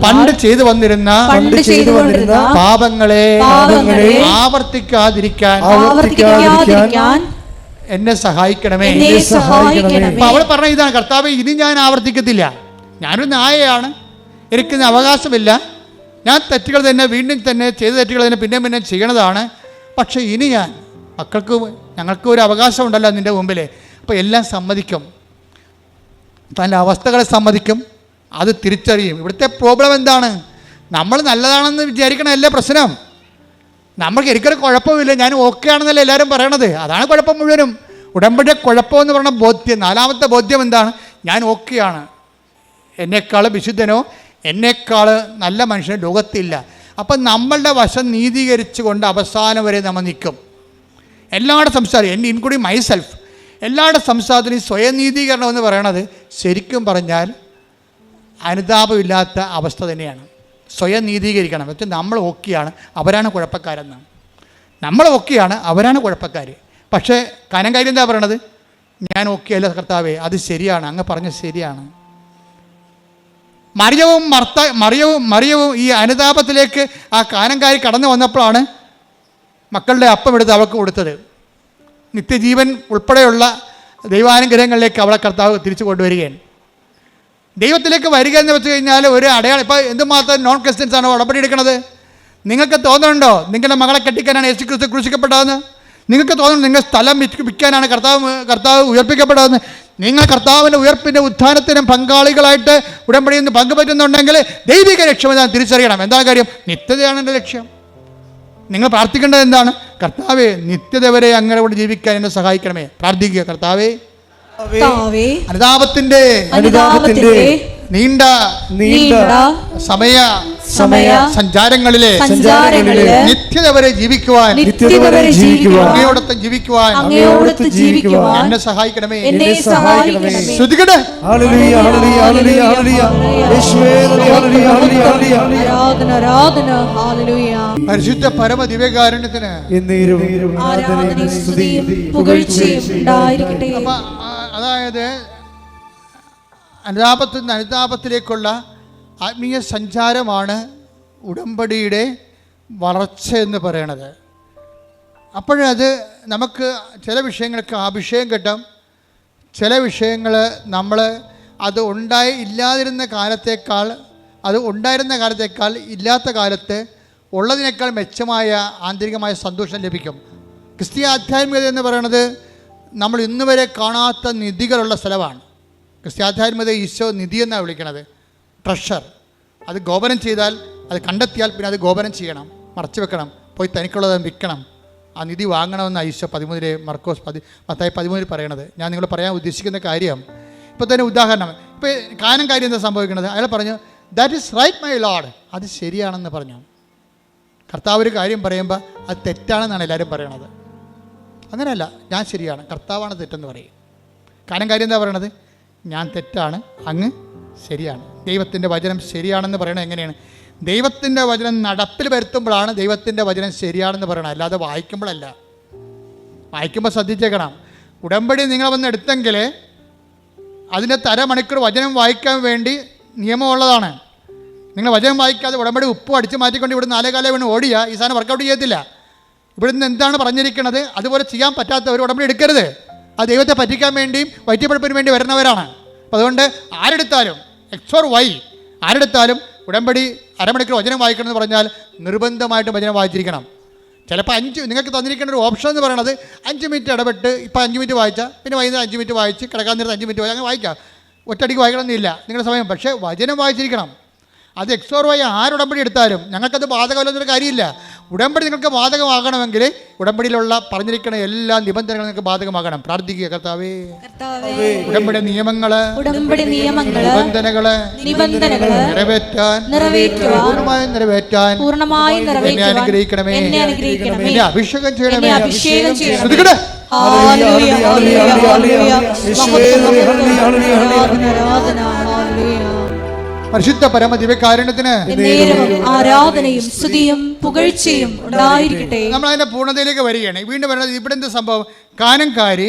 പണ്ട് ചെയ്തു വന്നിരുന്ന പാപങ്ങളെ ആവർത്തിക്കാതിരിക്കാൻ എന്നെ സഹായിക്കണമേ. അപ്പൊ അവൾ പറഞ്ഞ ഇതാണ്, കർത്താവേ ഇനി ഞാൻ ആവർത്തിക്കത്തില്ല. ഞാനൊരു നായയാണ്, എനിക്കിന്ന് അവകാശമില്ല. ഞാൻ തെറ്റുകൾ തന്നെ വീണ്ടും തന്നെ ചെയ്ത തെറ്റുകൾ തന്നെ പിന്നെ ചെയ്യണതാണ്. പക്ഷേ ഇനി ഞങ്ങൾക്ക് ഒരു അവകാശം ഉണ്ടല്ലോ നിൻ്റെ മുമ്പിൽ. അപ്പോൾ എല്ലാം സമ്മതിക്കും, തൻ്റെ അവസ്ഥകളെ സമ്മതിക്കും, അത് തിരിച്ചറിയും. ഇവിടുത്തെ പ്രോബ്ലം എന്താണ്? നമ്മൾ നല്ലതാണെന്ന് വിചാരിക്കണമല്ല പ്രശ്നം. നമ്മൾക്ക് എനിക്കൊരു കുഴപ്പമില്ല, ഞാൻ ഓക്കെ ആണെന്നല്ലേ എല്ലാവരും പറയണത്. അതാണ് കുഴപ്പം മുഴുവനും. ഉടമ്പടിയെ കുഴപ്പമെന്ന് പറഞ്ഞ ബോധ്യം, 4ാമത്തെ ബോധ്യം എന്താണ്? ഞാൻ ഓക്കെയാണ്, എന്നെക്കാൾ വിശുദ്ധനോ എന്നെക്കാൾ നല്ല മനുഷ്യനോ ലോകത്തില്ല. അപ്പം നമ്മളുടെ വശം നീതീകരിച്ചു കൊണ്ട് അവസാനം വരെ നമ്മൾ നിൽക്കും. എല്ലാവരുടെ സംസാരം, ഇൻക്ലൂഡിങ് മൈസെൽഫ്, എല്ലാവരുടെ സംസാരത്തിനും സ്വയം നീതീകരണം എന്ന് പറയണത് ശരിക്കും പറഞ്ഞാൽ അനുതാപമില്ലാത്ത അവസ്ഥ തന്നെയാണ്. സ്വയം നീതീകരിക്കണം. പക്ഷേ നമ്മൾ ഓക്കെയാണ്, അവരാണ് കുഴപ്പക്കാരെന്നാണ്. നമ്മൾ ഓക്കെയാണ്, അവരാണ് കുഴപ്പക്കാർ. പക്ഷേ കാനംകാരി എന്താ പറയണത്? ഞാൻ ഓക്കെ അല്ല കർത്താവേ, അത് ശരിയാണ്, അങ്ങ് പറഞ്ഞത് ശരിയാണ്. മറിയവും ഈ അനുതാപത്തിലേക്ക് ആ കാനംകാരി കടന്നു വന്നപ്പോഴാണ് മക്കളുടെ അപ്പം എടുത്ത് അവൾക്ക് കൊടുത്തത്. നിത്യജീവൻ ഉൾപ്പെടെയുള്ള ദൈവാനുഗ്രഹങ്ങളിലേക്ക് അവളെ കർത്താവ് തിരിച്ചു കൊണ്ടുവരികയാണ്. ദൈവത്തിലേക്ക് വരിക എന്ന് വെച്ച് കഴിഞ്ഞാൽ ഒരു അടയാളം. ഇപ്പോൾ എന്തുമാത്രം നോൺ ക്രിസ്ത്യൻസ് ആണോ ഉടമ്പടി എടുക്കുന്നത്? നിങ്ങൾക്ക് തോന്നുന്നുണ്ടോ നിങ്ങളുടെ മകളെ കെട്ടിക്കാനാണ് യേശു ക്രിസ്തു ക്രൂശിക്കപ്പെട്ടതെന്ന്? നിങ്ങൾക്ക് തോന്നുന്നു നിങ്ങൾ സ്ഥലം വിൽക്കാനാണ് കർത്താവ് ഉയർപ്പിക്കപ്പെട്ടതെന്ന്? നിങ്ങൾ കർത്താവിൻ്റെ ഉയർപ്പിൻ്റെ ഉത്ഥാനത്തിനും പങ്കാളികളായിട്ട് ഉടമ്പടിയിൽ നിന്ന് പങ്കുപറ്റുന്നുണ്ടെങ്കിൽ ദൈവിക ലക്ഷ്യം എന്താണ് തിരിച്ചറിയണം. എന്താ കാര്യം? നിത്യതയാണ് എൻ്റെ ലക്ഷ്യം. നിങ്ങൾ പ്രാർത്ഥിക്കേണ്ടത് എന്താണ്? കർത്താവേ, നിത്യത വരെ അങ്ങനെ കൊണ്ട് ജീവിക്കാൻ എന്നെ സഹായിക്കണമേ. പ്രാർത്ഥിക്കുക, കർത്താവേ അനുതാപത്തിന്റെ നീണ്ട സമയ സഞ്ചാരങ്ങളിലെ നിത്യത വരെ ജീവിക്കുവാൻ അങ്ങയോടൊത്ത് ജീവിക്കുവാൻ എന്നെ സഹായിക്കണമേ. ശ്രദ്ധിക്കട്ടെ, പരിശുദ്ധ പരമ ദിവ്യകാരുണ്യത്തിന് അതായത് അനുതാപത്തിൽ നിന്ന് അനുതാപത്തിലേക്കുള്ള ആത്മീയ സഞ്ചാരമാണ് ഉടമ്പടിയുടെ വളർച്ച എന്ന് പറയണത്. അപ്പോഴത് നമുക്ക് ചില വിഷയങ്ങൾക്ക് അഭിഷേകം കിട്ടും, ചില വിഷയങ്ങൾ നമ്മൾ അത് ഇല്ലാതിരുന്ന കാലത്തേക്കാൾ ഇല്ലാത്ത കാലത്ത് ഉള്ളതിനേക്കാൾ മെച്ചമായ ആന്തരികമായ സന്തോഷം ലഭിക്കും. ക്രിസ്തീയ ആധ്യാത്മികത എന്ന് പറയുന്നത് നമ്മൾ ഇന്ന് വരെ കാണാത്ത നിധികളുള്ള സ്ഥലമാണ്. ക്രിസ്തീയ ആധ്യാത്മികത ഈശോ നിധി എന്നാണ് വിളിക്കുന്നത്, ട്രഷർ. അത് ഗോപനം ചെയ്താൽ, അത് കണ്ടെത്തിയാൽ പിന്നെ അത് ഗോപനം ചെയ്യണം, മറച്ചു വെക്കണം, പോയി തനിക്കുള്ളത് വിൽക്കണം, ആ നിധി വാങ്ങണമെന്ന് ഈശോ 13 മർക്കോസ് 13 പറയണത്. ഞാൻ നിങ്ങൾ പറയാൻ ഉദ്ദേശിക്കുന്ന കാര്യം, ഇപ്പോൾ തന്നെ ഉദാഹരണം, ഇപ്പോൾ കാനം കാര്യം എന്താ സംഭവിക്കുന്നത്? അയാൾ പറഞ്ഞു that is right my lord, അത് ശരിയാണെന്ന് പറഞ്ഞു. കർത്താവ് ഒരു കാര്യം പറയുമ്പോൾ അത് തെറ്റാണെന്നാണ് എല്ലാവരും പറയണത്. അങ്ങനെയല്ല, ഞാൻ ശരിയാണ്, കർത്താവാണ് തെറ്റെന്ന് പറയും. കാനം കാര്യം എന്താ പറയണത്? ഞാൻ തെറ്റാണ്, അങ്ങ് ശരിയാണ്. ദൈവത്തിൻ്റെ വചനം ശരിയാണെന്ന് പറയണത് എങ്ങനെയാണ്? ദൈവത്തിൻ്റെ വചനം നടപ്പിൽ വരുത്തുമ്പോഴാണ് ദൈവത്തിൻ്റെ വചനം ശരിയാണെന്ന് പറയണം, അല്ലാതെ വായിക്കുമ്പോഴല്ല. വായിക്കുമ്പോൾ ശ്രദ്ധിച്ചേക്കണം. ഉടമ്പടി നിങ്ങൾ വന്ന് എടുത്തെങ്കിൽ അതിൻ്റെ അരമണിക്കൂർ വചനം വായിക്കാൻ വേണ്ടി നിയമമുള്ളതാണ്. നിങ്ങൾ വചനം വായിക്കാതെ ഉടമ്പടി ഉപ്പ് അടിച്ച് മാറ്റിക്കൊണ്ട് ഇവിടെ 4 കാലം വീണ് ഓടിയാൽ ഈ സാധനം വർക്കൗട്ട് ചെയ്യത്തില്ല. ഇവിടുന്ന് എന്താണ് പറഞ്ഞിരിക്കുന്നത് അതുപോലെ ചെയ്യാൻ പറ്റാത്തവർ ഉടമ്പടി എടുക്കരുത്. ആ ദൈവത്തെ പറ്റിക്കാൻ വേണ്ടിയും വൈദ്യപ്പഴപ്പിന് വേണ്ടി വരുന്നവരാണ്. അപ്പോൾ അതുകൊണ്ട് ആരെടുത്താലും ആരെടുത്താലും ഉടമ്പടി അരമണിക്കൂർ വചനം വായിക്കണമെന്ന് പറഞ്ഞാൽ നിർബന്ധമായിട്ടും വചനം വായിച്ചിരിക്കണം. ചിലപ്പോൾ നിങ്ങൾക്ക് തന്നിരിക്കേണ്ട ഒരു ഓപ്ഷൻ എന്ന് പറയുന്നത് 5 മിനിറ്റ് ഇടപെട്ട്, ഇപ്പോൾ 5 മിനിറ്റ് വായിച്ചാൽ പിന്നെ വൈകുന്നേരം 5 മിനിറ്റ് വായിച്ച് കിടക്കാൻ നേരത്ത് 5 മിനിറ്റ് അങ്ങനെ വായിക്കാം. ഒറ്റയടിക്ക് വായിക്കണമെന്നില്ല നിങ്ങളുടെ സമയം, പക്ഷേ വചനം വായിച്ചിരിക്കണം. അത് എക്സോർവായി ആരുടമ്പടി എടുത്താലും ഞങ്ങൾക്കത് ബാധകമല്ലെന്നൊരു കാര്യമില്ല. ഉടമ്പടി നിങ്ങൾക്ക് ബാധകമാകണമെങ്കിൽ ഉടമ്പടിയിലുള്ള പറഞ്ഞിരിക്കുന്ന എല്ലാ നിബന്ധനകളും നിങ്ങൾക്ക് ബാധകമാകണം. പ്രാർത്ഥിക്കുക, കർത്താവേ ഉടമ്പടി നിയമങ്ങള് നിബന്ധനകള് പൂർണ്ണമായും നിറവേറ്റാൻ എന്നെ അനുഗ്രഹിക്കണമേ, എന്നെ അഭിഷേകം ചെയ്യണമേ. പരിശുദ്ധ പരമ ദിവ്യകാരുണ്യത്തിന് ആരാധനയും സ്തുതിയും പുകഴ്ചയും ഉണ്ടായിരിക്കട്ടെ. നമ്മൾ അതിന്റെ പൂർണ്ണതയിലേക്ക് വരികയാണ്. വീണ്ടും പറയുന്നത് ഇവിടെ എന്ത് സംഭവം? കാനംകാരി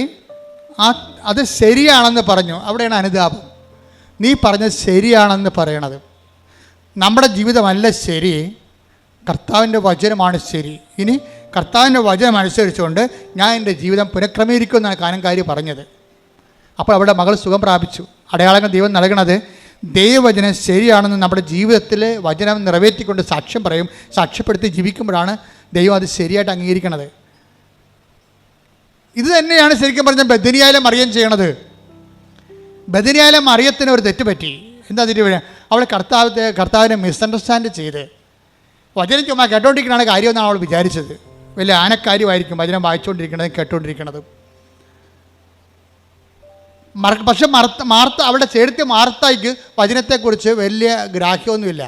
അത് ശരിയാണെന്ന് പറഞ്ഞു. അവിടെയാണ് അനുതാപം. നീ പറഞ്ഞത് ശരിയാണെന്ന് പറയണത്. നമ്മുടെ ജീവിതമല്ല ശരി, കർത്താവിൻ്റെ വചനമാണ് ശരി. ഇനി കർത്താവിൻ്റെ വചനം അനുസരിച്ചുകൊണ്ട് ഞാൻ എൻ്റെ ജീവിതം പുനഃക്രമീകരിക്കുമെന്നാണ് കാനംകാരി പറഞ്ഞത്. അപ്പോൾ അവിടെ മകൾ സുഖം പ്രാപിച്ചു. അടയാളങ്ങൾ ദൈവം നൽകണത് ദൈവവചനം ശരിയാണെന്ന് നമ്മുടെ ജീവിതത്തിൽ വചനം നിറവേറ്റിക്കൊണ്ട് സാക്ഷ്യം പറയും. സാക്ഷ്യപ്പെടുത്തി ജീവിക്കുമ്പോഴാണ് ദൈവം അത് ശരിയായിട്ട് അംഗീകരിക്കണത്. ഇത് തന്നെയാണ് ശരിക്കും പറഞ്ഞാൽ ബദനിയായിലെ മറിയം ചെയ്യണത്. ബദനിയായിലെ മറിയത്തിന് ഒരു തെറ്റ് പറ്റി. എന്താ തെറ്റ്? അവൾ കർത്താവിനെ മിസ്അണ്ടർസ്റ്റാൻഡ് ചെയ്ത് വചനം ചുമ്മാ കേട്ടോണ്ടിരിക്കണതാണ് കാര്യമെന്നാണ് അവൾ വിചാരിച്ചത്. വലിയ ആനക്കാര്യമായിരിക്കും വചനം വായിച്ചുകൊണ്ടിരിക്കണതും കേട്ടുകൊണ്ടിരിക്കണതും. പക്ഷെ മാർത്ത അവളുടെ ചേർത്തി മാർത്തായിക്ക് വചനത്തെക്കുറിച്ച് വലിയ ഗ്രാഹ്യമൊന്നുമില്ല.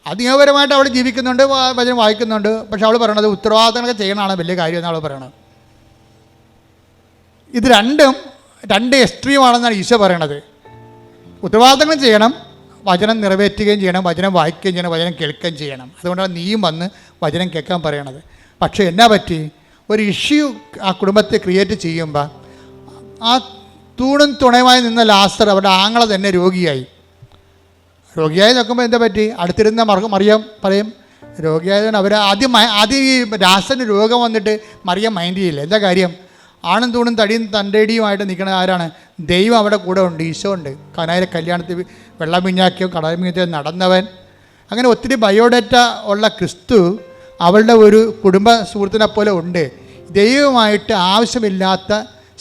അത് നിയമപരമായിട്ട് അവൾ ജീവിക്കുന്നുണ്ട്, വചനം വായിക്കുന്നുണ്ട്. പക്ഷെ അവൾ പറയണത് ഉത്തരവാദിത്തങ്ങളൊക്കെ ചെയ്യണമാണ് വലിയ കാര്യം എന്നാണ് അവൾ പറയണത്. ഇത് രണ്ട് എക്സ്ട്രീമാണെന്നാണ് ഈശോ പറയണത്. ഉത്തരവാദിത്തങ്ങൾ ചെയ്യണം, വചനം നിറവേറ്റുകയും ചെയ്യണം, വചനം വായിക്കുകയും ചെയ്യണം, വചനം കേൾക്കുകയും ചെയ്യണം. അതുകൊണ്ടാണ് നീയും വന്ന് വചനം കേൾക്കാൻ പറയണത്. പക്ഷേ എന്നാ പറ്റി? ഒരു ഇഷ്യൂ ആ കുടുംബത്തെ ക്രിയേറ്റ് ചെയ്യുമ്പോൾ ആ തൂണും തുണയുമായി നിന്ന ലാസർ അവരുടെ ആങ്ങളെ തന്നെ രോഗിയായി നോക്കുമ്പോൾ എന്താ പറ്റി? അടുത്തിരുന്ന മറിയം പറയും രോഗിയായതുകൊണ്ട് അവർ ആദ്യം ഈ ലാസറിന് രോഗം വന്നിട്ട് മറിയം മൈൻഡ് ചെയ്യില്ല. എന്താ കാര്യം? ആണും തൂണും തടിയും തണ്ടേടിയുമായിട്ട് നിൽക്കണത് ആരാണ്? ദൈവം അവിടെ കൂടെ ഉണ്ട്, ഈശോ ഉണ്ട്. കനായിലെ കല്യാണത്തിൽ വെള്ളം മിഞ്ഞാക്കിയോ കടൽ മിഞ്ഞാക്കിയോ നടന്നവൻ. അങ്ങനെ ഒത്തിരി ബയോഡേറ്റ ഉള്ള ക്രിസ്തു അവളുടെ ഒരു കുടുംബ സുഹൃത്തിനെ പോലെ ഉണ്ട്. ദൈവമായിട്ട് ആവശ്യമില്ലാത്ത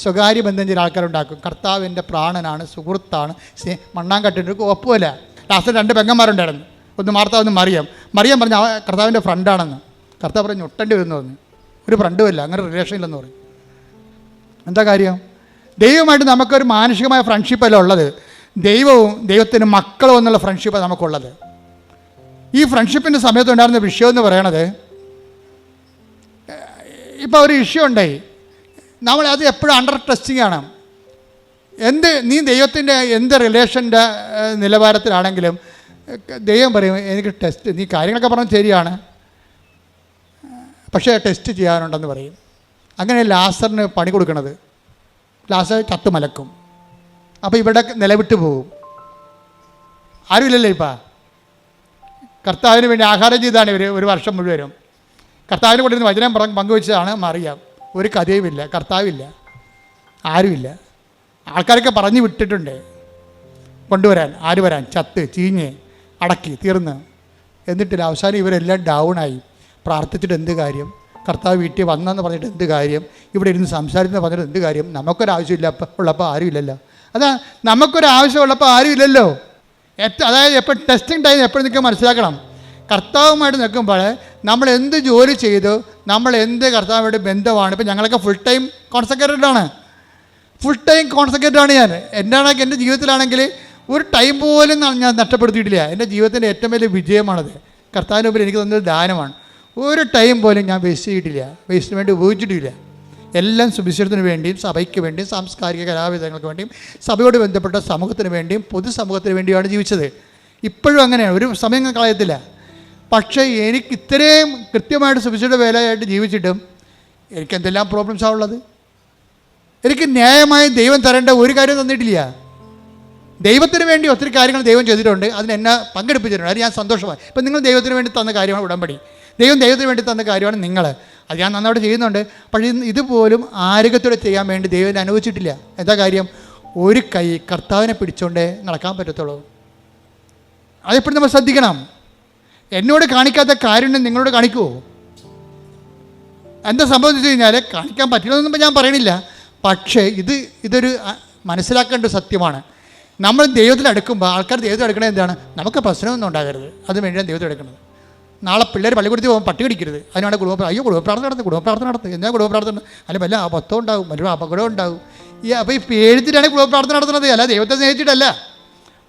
സ്വകാര്യ ബന്ധം ചില ആൾക്കാരുണ്ടാക്കും. കർത്താവിൻ്റെ പ്രാണനാണ്, സുഹൃത്താണ്, മണ്ണാങ്കട്ടിൻ്റെ ഒപ്പുമല്ല. ലാസ്റ്റ് 2 പെങ്ങന്മാരുണ്ടായിരുന്നു, ഒന്ന് മാർത്ത ഒന്ന് മറിയം പറഞ്ഞ കർത്താവിൻ്റെ ഫ്രണ്ടാണെന്ന്. കർത്താവ് പറഞ്ഞ് ഒട്ടേണ്ടി വരുന്നു പറഞ്ഞു. ഒരു ഫ്രണ്ടുമില്ല, അങ്ങനെ റിലേഷൻ ഇല്ലെന്ന് പറയും. എന്താ കാര്യം? ദൈവമായിട്ട് നമുക്കൊരു മാനുഷികമായ ഫ്രണ്ട്ഷിപ്പല്ല ഉള്ളത്, ദൈവവും ദൈവത്തിന് മക്കളും എന്നുള്ള ഫ്രണ്ട്ഷിപ്പാണ് നമുക്കുള്ളത്. ഈ ഫ്രണ്ട്ഷിപ്പിൻ്റെ സമയത്ത് ഉണ്ടായിരുന്ന വിഷയം എന്ന് പറയണത്, ഇപ്പോൾ ഒരു ഇഷ്യൂ ഉണ്ടായി, നമ്മളത് എപ്പോഴും അണ്ടർ ടെസ്റ്റിംഗ് ആണ്. നീ ദൈവത്തിൻ്റെ എന്ത് റിലേഷൻ്റെ നിലവാരത്തിലാണെങ്കിലും ദൈവം പറയും എനിക്ക് ടെസ്റ്റ്, നീ കാര്യങ്ങളൊക്കെ പറഞ്ഞാൽ ശരിയാണ്, പക്ഷേ ടെസ്റ്റ് ചെയ്യാനുണ്ടെന്ന് പറയും. അങ്ങനെ ലാസറിന് പണി കൊടുക്കണത്. ലാസർ ചത്തുമലക്കും. അപ്പോൾ ഇവിടെ നിലവിട്ട് പോകും. ആരുമില്ലല്ലോ ഇപ്പം. കർത്താവിന് വേണ്ടി ആഹാരം ചെയ്താണ് ഇവർ ഒരു വർഷം മുഴുവനും. കർത്താവിനെ കൊണ്ടിരുന്ന് വചനം പങ്കുവെച്ചതാണ് മറിയാം. ഒരു കഥയുമില്ല, കർത്താവില്ല, ആരുമില്ല. ആൾക്കാരൊക്കെ പറഞ്ഞു വിട്ടിട്ടുണ്ട് കൊണ്ടുവരാൻ, ആര് വരാൻ, ചത്ത് ചീഞ്ഞ് അടക്കി തീർന്ന്. എന്നിട്ടില്ല, അവസാനം ഇവരെല്ലാം ഡൗണായി. പ്രാർത്ഥിച്ചിട്ട് എന്ത് കാര്യം, കർത്താവ് വീട്ടിൽ വന്നെന്ന് പറഞ്ഞിട്ട് എന്ത് കാര്യം, ഇവിടെ ഇരുന്ന് സംസാരിച്ചെന്ന് പറഞ്ഞിട്ട് എന്ത് കാര്യം, നമുക്കൊരാവശ്യമില്ല ഉള്ളപ്പോൾ ആരുമില്ലല്ലോ. അതാ നമുക്കൊരാവശ്യമുള്ളപ്പോൾ ആരുമില്ലല്ലോ. അതായത് എപ്പോഴും ടെസ്റ്റിംഗ് ടൈം എപ്പോഴും നിങ്ങൾക്ക് മനസ്സിലാക്കണം. കർത്താവുമായിട്ട് നിൽക്കുമ്പോൾ നമ്മൾ എന്ത് ജോലി ചെയ്തു, നമ്മൾ എന്ത് കർത്താവുമായിട്ട് ബന്ധമാണ്. ഇപ്പം ഞങ്ങളൊക്കെ ഫുൾ ടൈം കോൺസെൻട്രേറ്റഡാണ്, ഞാൻ. എൻ്റെ ജീവിതത്തിലാണെങ്കിൽ ഒരു ടൈം പോലും ഞാൻ നഷ്ടപ്പെടുത്തിയിട്ടില്ല. എൻ്റെ ജീവിതത്തിൻ്റെ ഏറ്റവും വലിയ വിജയമാണത്. കർത്താവിന് മുമ്പിൽ എനിക്ക് തന്നൊരു ദാനമാണ്. ഒരു ടൈം പോലും ഞാൻ വേസ്റ്റ് ചെയ്തിട്ടില്ല, വേസ്റ്റിന് വേണ്ടി ഉപയോഗിച്ചിട്ടില്ല. എല്ലാം സുവിശേഷത്തിന് വേണ്ടിയും സഭയ്ക്ക് വേണ്ടിയും സാംസ്കാരിക കലാവിധങ്ങൾക്ക് വേണ്ടിയും സഭയോട് ബന്ധപ്പെട്ട സമൂഹത്തിന് വേണ്ടിയും പൊതുസമൂഹത്തിന് വേണ്ടിയാണ് ജീവിച്ചത്. ഇപ്പോഴും അങ്ങനെയാണ്, ഒരു സമയം കളയത്തില്ല. പക്ഷേ എനിക്ക് ഇത്രയും കൃത്യമായിട്ട് സുവിശേഷ വേലയായിട്ട് ജീവിച്ചിട്ടും എനിക്ക് എന്തെല്ലാം പ്രോബ്ലംസാണ് ഉള്ളത്. എനിക്ക് ന്യായമായി ദൈവം തരേണ്ട ഒരു കാര്യം തന്നിട്ടില്ല. ദൈവത്തിന് വേണ്ടി ഒത്തിരി കാര്യങ്ങൾ ദൈവം ചെയ്തിട്ടുണ്ട്, അതിന് എന്നെ പങ്കെടുപ്പിച്ചിട്ടുണ്ട്. അത് ഞാൻ സന്തോഷമായി. ഇപ്പം നിങ്ങൾ ദൈവത്തിന് വേണ്ടി തന്ന കാര്യമാണ് ഉടമ്പടി, ദൈവത്തിന് വേണ്ടി തന്ന കാര്യമാണ് നിങ്ങൾ. അത് ഞാൻ നന്നായിട്ട് ചെയ്യുന്നുണ്ട്. പക്ഷേ ഇതുപോലും ആരോഗ്യത്തോടെ ചെയ്യാൻ വേണ്ടി ദൈവം അനുവദിച്ചിട്ടില്ല. എന്താ കാര്യം? ഒരു കൈ കർത്താവിനെ പിടിച്ചുകൊണ്ടേ നടക്കാൻ പറ്റത്തുള്ളൂ. അതെപ്പോഴും നമ്മൾ ശ്രദ്ധിക്കണം. എന്നോട് കാണിക്കാത്ത കാര്യം നിങ്ങളോട് കാണിക്കുമോ? എന്താ സംഭവിച്ചു കഴിഞ്ഞാൽ കാണിക്കാൻ പറ്റില്ലെന്നൊന്നും ഞാൻ പറയണില്ല. പക്ഷേ ഇതൊരു മനസ്സിലാക്കേണ്ട സത്യമാണ്. നമ്മൾ ദൈവത്തിൽ അടുക്കുമ്പോൾ ആൾക്കാർ ദൈവത്തിൽ അടുക്കണത് എന്താണ്? നമുക്ക് പ്രശ്നമൊന്നും ഉണ്ടാകരുത്, അത് വേണ്ടിയാണ് ദൈവത്തിൽ അടുക്കുന്നത്. നാളെ പിള്ളേർ പള്ളിക്കൂടത്തിൽ പോകുമ്പോൾ പട്ടി കടിക്കരുത്, അതിനാണ് കുടുംബപ്രാർത്ഥന നടത്തും. എന്നാൽ കുടുംബപ്രാർത്ഥന അല്ല, വല്ല അബദ്ധം ഉണ്ടാകും, വല്ല അപകടം ഉണ്ടാകും. അപ്പോൾ ഈ പേടിച്ചിട്ടാണ് കുടുംബപ്രാർത്ഥന നടത്തുന്നത്, അല്ല ദൈവത്തെ സ്നേഹിച്ചിട്ടല്ല.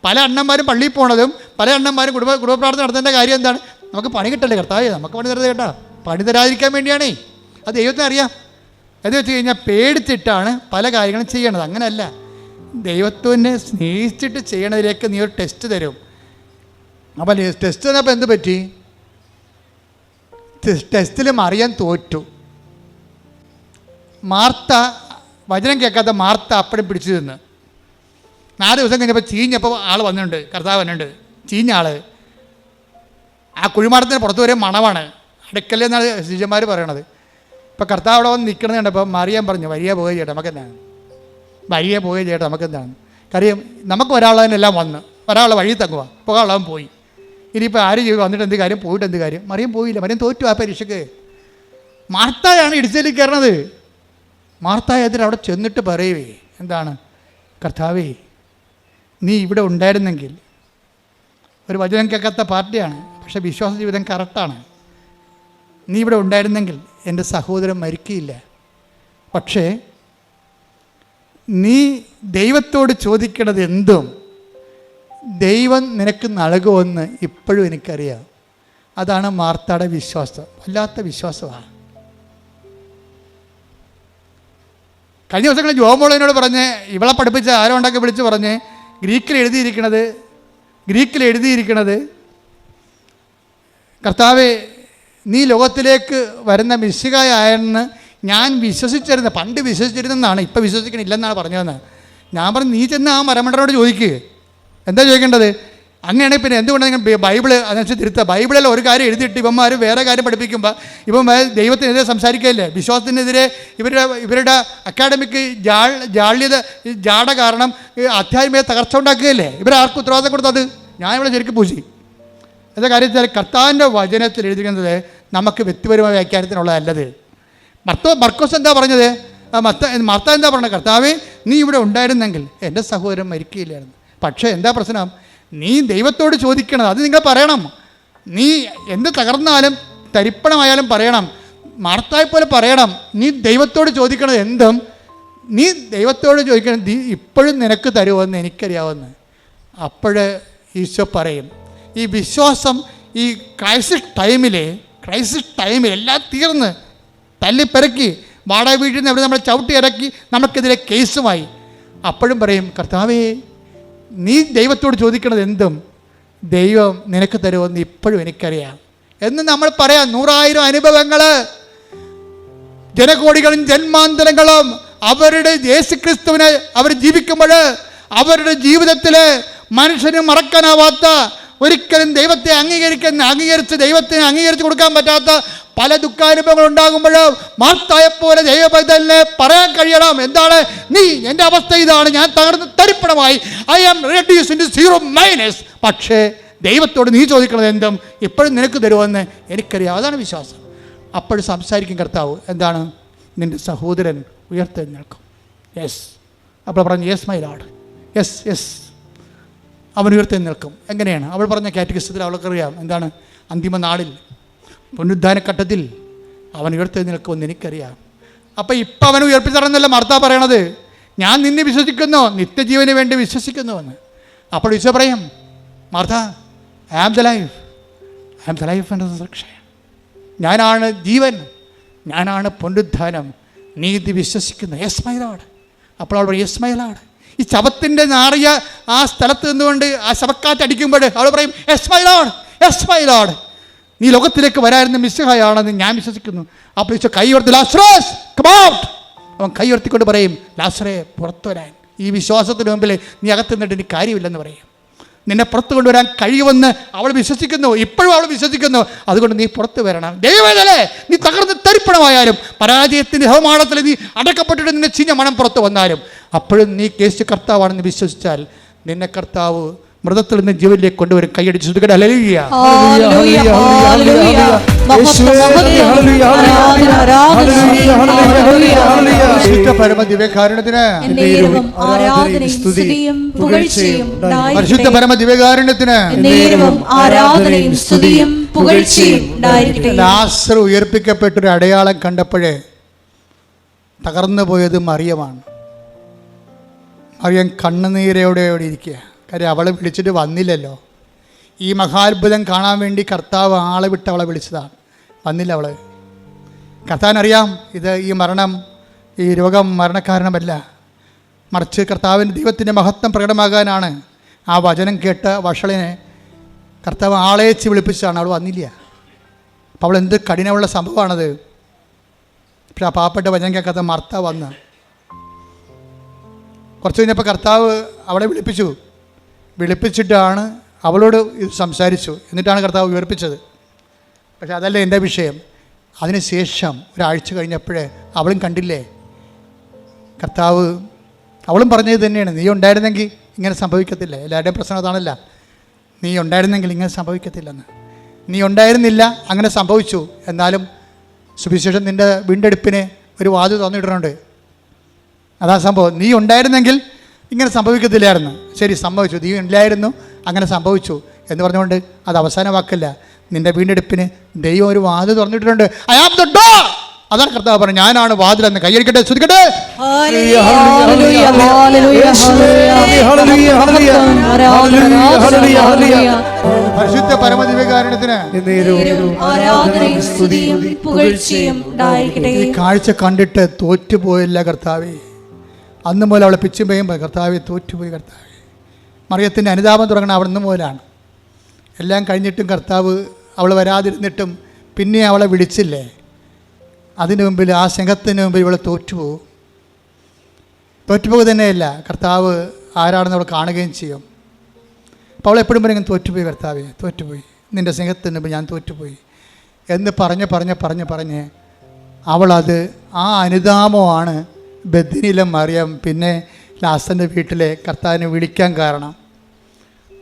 പല അണ്ണന്മാരും പള്ളിയിൽ പോണതും പല അണ്ണന്മാരും കുടുംബപ്രാർത്ഥന നടത്തേണ്ട കാര്യം എന്താണ്? നമുക്ക് പണി കിട്ടല്ലേ കർത്താവേ, നമുക്ക് പണി തരുന്നത് കേട്ടാ, പണി തരാതിരിക്കാൻ വേണ്ടിയാണേ. അത് ദൈവത്തിന് അറിയാം. എന്ന് വെച്ച് കഴിഞ്ഞാൽ പേടിച്ചിട്ടാണ് പല കാര്യങ്ങളും ചെയ്യണത്. അങ്ങനെയല്ല, ദൈവത്തിനെ സ്നേഹിച്ചിട്ട് ചെയ്യണതിലേക്ക് നീ ഒരു ടെസ്റ്റ് തരും. അപ്പം ടെസ്റ്റ് തന്നപ്പോൾ എന്ത് പറ്റി? ടെസ്റ്റിൽ മറിയാൻ തോറ്റു. മാർത്ത, വചനം കേൾക്കാത്ത മാർത്ത അപ്പഴും പിടിച്ചു നിന്ന്. 4 ദിവസം കഴിഞ്ഞപ്പോൾ ചീഞ്ഞപ്പോൾ ആൾ വന്നിട്ടുണ്ട്, കർത്താവ് വന്നിട്ടുണ്ട്, ചീഞ്ഞ ആൾ. ആ കുഴിമാടത്തിന് പുറത്ത് വരെ മണമാണ്, അടുക്കലെന്നാണ് ശിഷ്യന്മാർ പറയണത്. ഇപ്പോൾ കർത്താവ് അവിടെ വന്ന് നിൽക്കുന്നത് കണ്ടപ്പോൾ മറിയാൻ പറഞ്ഞു, വരിക പോവുക ചെയ്യട്ടെ, നമുക്കെന്താണ്, വരിക പോവുക ചെയ്യട്ടെ, നമുക്കെന്താണ്. കാര്യം നമുക്ക് ഒരാളതിനെല്ലാം വന്ന്, ഒരാളെ വഴി തങ്ങുക, പോകാനുള്ളവൻ പോയി. ഇനിയിപ്പോൾ ആര് വന്നിട്ട് എന്ത് കാര്യം, പോയിട്ട് എന്ത് കാര്യം? മറിയം പോയില്ല, മറിയം തോറ്റു ആ പരീക്ഷയ്ക്ക്. മാർത്തായാണ് ഇടിച്ചേലിൽ കയറണത്. മാർത്തായ അതിൽ അവിടെ ചെന്നിട്ട് പറയുവേ, എന്താണ്? കർത്താവേ, നീ ഇവിടെ ഉണ്ടായിരുന്നെങ്കിൽ. ഒരു വചനം കേൾക്കാത്ത പാർട്ടിയാണ്, പക്ഷേ വിശ്വാസ ജീവിതം കറക്റ്റാണ്. നീ ഇവിടെ ഉണ്ടായിരുന്നെങ്കിൽ എൻ്റെ സഹോദരൻ മരിക്കുകയില്ല. പക്ഷേ നീ ദൈവത്തോട് ചോദിക്കണത് എന്തും ദൈവം നിനക്ക് നൽകുമെന്ന് ഇപ്പോഴും എനിക്കറിയാം. അതാണ് മാർത്താടെ വിശ്വാസം. വല്ലാത്ത വിശ്വാസമാണ്. കഴിഞ്ഞ ദിവസങ്ങളിൽ ജോമോളനോട് പറഞ്ഞ്, ഇവളെ പഠിപ്പിച്ച ആരോ ഉണ്ടാക്കി വിളിച്ച് പറഞ്ഞ്, ഗ്രീക്കിൽ എഴുതിയിരിക്കണത് കർത്താവേ, നീ ലോകത്തിലേക്ക് വരുന്ന മിശിഹായാണെന്ന് ഞാൻ പണ്ട് വിശ്വസിച്ചിരുന്നെന്നാണ്, ഇപ്പം വിശ്വസിക്കണില്ലെന്നാണ് പറഞ്ഞതെന്ന്. ഞാൻ പറഞ്ഞു, നീ ചെന്ന് ആ മരമണ്ടനോട് ചോദിക്കുക, എന്താ ചോദിക്കേണ്ടത്? അങ്ങനെയാണെങ്കിൽ പിന്നെ എന്തുകൊണ്ടാണ് ബൈബിള് അതനുസരിച്ച് തിരുത്തുക? ബൈബിളിൽ ഒരു കാര്യം എഴുതിയിട്ട് ഇവന്മാർ വേറെ കാര്യം പഠിപ്പിക്കുമ്പോൾ ഇവന്മാർ ദൈവത്തിനെതിരെ സംസാരിക്കുകയല്ലേ? വിശ്വാസത്തിനെതിരെ ഇവരുടെ അക്കാഡമിക് ജാട കാരണം ആധ്യാത്മിക തകർച്ച ഉണ്ടാക്കുകയല്ലേ? ഇവരാർക്കും ഉത്തരവാദിത്തം കൊടുത്തത്? ഞാൻ ഇവിടെ ശരിക്കും പൂശി. എന്താ കാര്യം വെച്ചാൽ കർത്താവിൻ്റെ വചനത്തിൽ എഴുതിക്കുന്നത് നമുക്ക് വ്യക്തിപരമായ വ്യാഖ്യാനത്തിനുള്ളതല്ലത്. മർക്കോസ് എന്താ പറഞ്ഞത്? മർത്ത എന്താ പറഞ്ഞത്? കർത്താവേ, നീ ഇവിടെ ഉണ്ടായിരുന്നെങ്കിൽ എൻ്റെ സഹോദരൻ മരിക്കുകയില്ലായിരുന്നു. പക്ഷേ എന്താ പ്രശ്നം? നീ ദൈവത്തോട് ചോദിക്കണം, അത് നിങ്ങൾ പറയണം. നീ എന്ത് തകർന്നാലും തരിപ്പണമായാലും പറയണം, മാർത്തായെ പോലെ പറയണം. നീ ദൈവത്തോട് ചോദിക്കണത് എന്തും നീ ദൈവത്തോട് ചോദിക്കണം, ഇപ്പോഴും നിനക്ക് തരുമെന്ന് എനിക്കറിയാവുന്ന. അപ്പോഴ് ഈശോ പറയും, ഈ വിശ്വാസം ഈ ക്രൈസിസ് ടൈമിൽ എല്ലാം തീർന്ന് തല്ലിപ്പെരക്കി വാടക വീട്ടിൽ നിന്ന് എവിടെ നമ്മളെ ചവിട്ടി ഇറക്കി നമുക്കെതിരെ കേസുമായി. അപ്പോഴും പറയും, കർത്താവേ, നീ ദൈവത്തോട് ചോദിക്കണത് എന്തും ദൈവം നിനക്ക് തരുമെന്ന് ഇപ്പോഴും എനിക്കറിയാം എന്ന് നമ്മൾ പറയാം. 100,000 അനുഭവങ്ങൾ, ജനകോടികളും ജന്മാന്തരങ്ങളും അവരുടെ യേശുക്രിസ്തുവിനെ അവർ ജീവിക്കുമ്പോൾ അവരുടെ ജീവിതത്തിൽ മനുഷ്യന് മറക്കാനാവാത്ത, ഒരിക്കലും ദൈവത്തെ അംഗീകരിച്ച് ദൈവത്തിന് അംഗീകരിച്ച് കൊടുക്കാൻ പറ്റാത്ത പല ദുഃഖാനുഭവങ്ങൾ ഉണ്ടാകുമ്പോൾ മാർത്തായെപ്പോലെ ദൈവഭക്തനെ പറയാൻ കഴിയണം, എന്താണ്? നീ എൻ്റെ അവസ്ഥ ഇതാണ്, ഞാൻ തകർന്ന് തരിപ്പണമായി, I am reduced to zero minus. പക്ഷേ ദൈവത്തോട് നീ ചോദിക്കണത് എന്തും ഇപ്പോഴും നിനക്ക് തരുമെന്ന് എനിക്കറിയാം. അതാണ് വിശ്വാസം. അപ്പോഴും സംസാരിക്കും കർത്താവ്, എന്താണ്? നിൻ്റെ സഹോദരൻ ഉയർത്തെഴുന്നേൽക്കും. യെസ്. അപ്പോൾ പറഞ്ഞു, yes my Lord, yes yes, അവൻ ഉയർത്തെഴുന്നേൽക്കും. എങ്ങനെയാണ്? അവൾ പറഞ്ഞ കാറ്റഗറിസത്തിൽ അവൾക്കറിയാം, എന്താണ്? അന്തിമ നാളിൽ, പുനരുദ്ധാനഘട്ടത്തിൽ അവൻ ഉയർത്തെഴുന്നേൽക്കുമെന്ന് എനിക്കറിയാം. അപ്പം ഇപ്പം അവൻ ഉയർപ്പിച്ചറന്നല്ല മാർത്ത പറയണത്, ഞാൻ നിന്നെ വിശ്വസിക്കുന്നു, നിത്യജീവന് വേണ്ടി വിശ്വസിക്കുന്നുവെന്ന്. അപ്പോൾ ഈശോ പറയും, Martha, I am the life, I am the life and resurrection. ഞാനാണ് ജീവൻ, ഞാനാണ് പുനരുദ്ധാനം, നീ ഇത് വിശ്വസിക്കുന്നു. Yes my lord. അപ്പോൾ അവൾ പറയും, യെസ് മൈ ലോർഡ്. ഈ ശവത്തിൻ്റെ നാറിയ ആ സ്ഥലത്ത് നിന്നുകൊണ്ട് ആ ശവക്കാറ്റടിക്കുമ്പോൾ അവൾ പറയും, yes my Lord, yes my Lord, നീ ലോകത്തിലേക്ക് വരായിരുന്ന മിശിഹായാണെന്ന് ഞാൻ വിശ്വസിക്കുന്നു. അപ്പോൾ ഈശോ കൈ ഉയർത്തി, ലാസറസ് കം ഔട്ട്. അവൻ കൈ ഉയർത്തിക്കൊണ്ട് പറയും, ലാസറേ പുറത്തു വരാൻ. ഈ വിശ്വാസത്തിന് മുമ്പിൽ നീ അകത്ത് നിന്നിട്ട് എനിക്ക് കാര്യമില്ലെന്ന് പറയും. നിന്നെ പുറത്തു കൊണ്ടുവരാൻ കഴിയുമെന്ന് അവൾ വിശ്വസിക്കുന്നു, ഇപ്പോഴും അവൾ വിശ്വസിക്കുന്നു. അതുകൊണ്ട് നീ പുറത്തു വരണം. ദൈവവേദനേ, നീ തകർന്ന് തരിപ്പണമായാലും, പരാജയത്തിൻ്റെ ഹോമാടത്തിൽ നീ അടക്കപ്പെട്ടിട്ട് നിന്നെ ചീഞ്ഞ മണം പുറത്തു വന്നാലും, അപ്പോഴും നീ യേശു കർത്താവാണെന്ന് വിശ്വസിച്ചാൽ നിന്നെ കർത്താവ് മൃതത്തിൽ നിന്ന് ജീവനിലേക്ക് കൊണ്ടുവരും. കൈയടിച്ച് ശ്രദ്ധിക്കട്ടെ. ഹല്ലേലൂയ. പരമ ദിവ്യകാരുണ്യത്തിന്, പരിശുദ്ധ പരമ ദിവ്യകാരുണ്യത്തിന് ലാസർ ഉയർപ്പിക്കപ്പെട്ടൊരു അടയാളം കണ്ടപ്പോഴേ തകർന്നു പോയത് മറിയമാണ്. മറിയം കണ്ണുനീരോടെ ഇരിക്കുക. കാര്യം അവളെ വിളിച്ചിട്ട് വന്നില്ലല്ലോ. ഈ മഹാത്ഭുതം കാണാൻ വേണ്ടി കർത്താവ് ആളെ വിട്ട് അവളെ വിളിച്ചതാണ്. വന്നില്ല അവൾ. കർത്താവിനറിയാം ഈ രോഗം മരണകാരണമല്ല, മറിച്ച് കർത്താവിൻ്റെ ദൈവത്തിൻ്റെ മഹത്വം പ്രകടമാകാനാണ്. ആ വചനം കേട്ട വഷളിനെ കർത്താവ് ആളേച്ച് വിളിപ്പിച്ചതാണ്. അവൾ വന്നില്ല. അപ്പോൾ അവൾ എന്ത് കഠിനമുള്ള സംഭവമാണത്. പക്ഷെ ആ പാവപ്പെട്ട വചനം കേൾക്കാത്ത മർത്ത വന്ന് കുറച്ച് കഴിഞ്ഞപ്പോൾ കർത്താവ് അവളെ വിളിപ്പിച്ചിട്ടാണ് അവളോട് ഇത് സംസാരിച്ചു. എന്നിട്ടാണ് കർത്താവ് ഉയർപ്പിച്ചത്. പക്ഷെ അതല്ല എൻ്റെ വിഷയം. അതിനുശേഷം ഒരാഴ്ച കഴിഞ്ഞപ്പോഴേ അവളും കണ്ടില്ലേ കർത്താവ്, അവളും പറഞ്ഞത് തന്നെയാണ്, നീ ഉണ്ടായിരുന്നെങ്കിൽ ഇങ്ങനെ സംഭവിക്കത്തില്ല. എല്ലാവരുടെയും പ്രശ്നം അതാണല്ല, നീ ഉണ്ടായിരുന്നെങ്കിൽ ഇങ്ങനെ സംഭവിക്കത്തില്ലെന്ന്. നീ ഉണ്ടായിരുന്നില്ല, അങ്ങനെ സംഭവിച്ചു. എന്നാലും സുവിശേഷം നിൻ്റെ വീണ്ടെടുപ്പിന് ഒരു വാതിൽ തുറന്നിടുന്നുണ്ട്. അതാ സംഭവം. നീ ഉണ്ടായിരുന്നെങ്കിൽ ഇങ്ങനെ സംഭവിക്കത്തില്ലായിരുന്നു. ശരി, സംഭവിച്ചു. നീ ഇല്ലായിരുന്നു, അങ്ങനെ സംഭവിച്ചു എന്ന് പറഞ്ഞുകൊണ്ട് അത് അവസാന വാക്കല്ല. നിൻ്റെ വീണ്ടെടുപ്പിന് ദൈവം ഒരു വാതിൽ തുറന്നിട്ടുണ്ട്. I am the door. അതാണ് കർത്താവ് പറഞ്ഞു, ഞാനാണ് വാതിലെന്ന്. കൈയടിക്കട്ടെ, ശ്രദ്ധിക്കട്ടെ. പരിശുദ്ധ പരമദിവ്യകാരുണ്യത്തിന് ഈ കാഴ്ച കണ്ടിട്ട് തോറ്റുപോയില്ല കർത്താവേ. അന്ന് മുതൽ അവളെ പിച്ചും പെയ്യുമ്പോൾ കർത്താവെ തോറ്റുപോയി. കർത്താവെ, മറിയത്തിൻ്റെ അനുതാപം തുടങ്ങണം അവിടെ നിന്ന് മുതലാണ്. എല്ലാം കഴിഞ്ഞിട്ടും കർത്താവ് അവൾ വരാതിരുന്നിട്ടും പിന്നെ അവളെ വിളിച്ചില്ലേ. അതിന് മുമ്പിൽ, ആ സ്നേഹത്തിന് മുമ്പിൽ ഇവളെ തോറ്റുപോകുക തന്നെയല്ല, കർത്താവ് ആരാണെന്ന് അവൾ കാണുകയും ചെയ്യും. അപ്പോൾ അവൾ എപ്പോഴും പറയും, തോറ്റുപോയി കർത്താവെ, തോറ്റുപോയി, നിൻ്റെ സ്നേഹത്തിന് മുമ്പ് ഞാൻ തോറ്റുപോയി എന്ന് പറഞ്ഞ് അവളത്, ആ അനുതാപമാണ് ബെഥനിയിലെ മറിയം പിന്നെ ലാസറിൻ്റെ വീട്ടിലെ കർത്താവിനെ വിളിക്കാൻ കാരണം.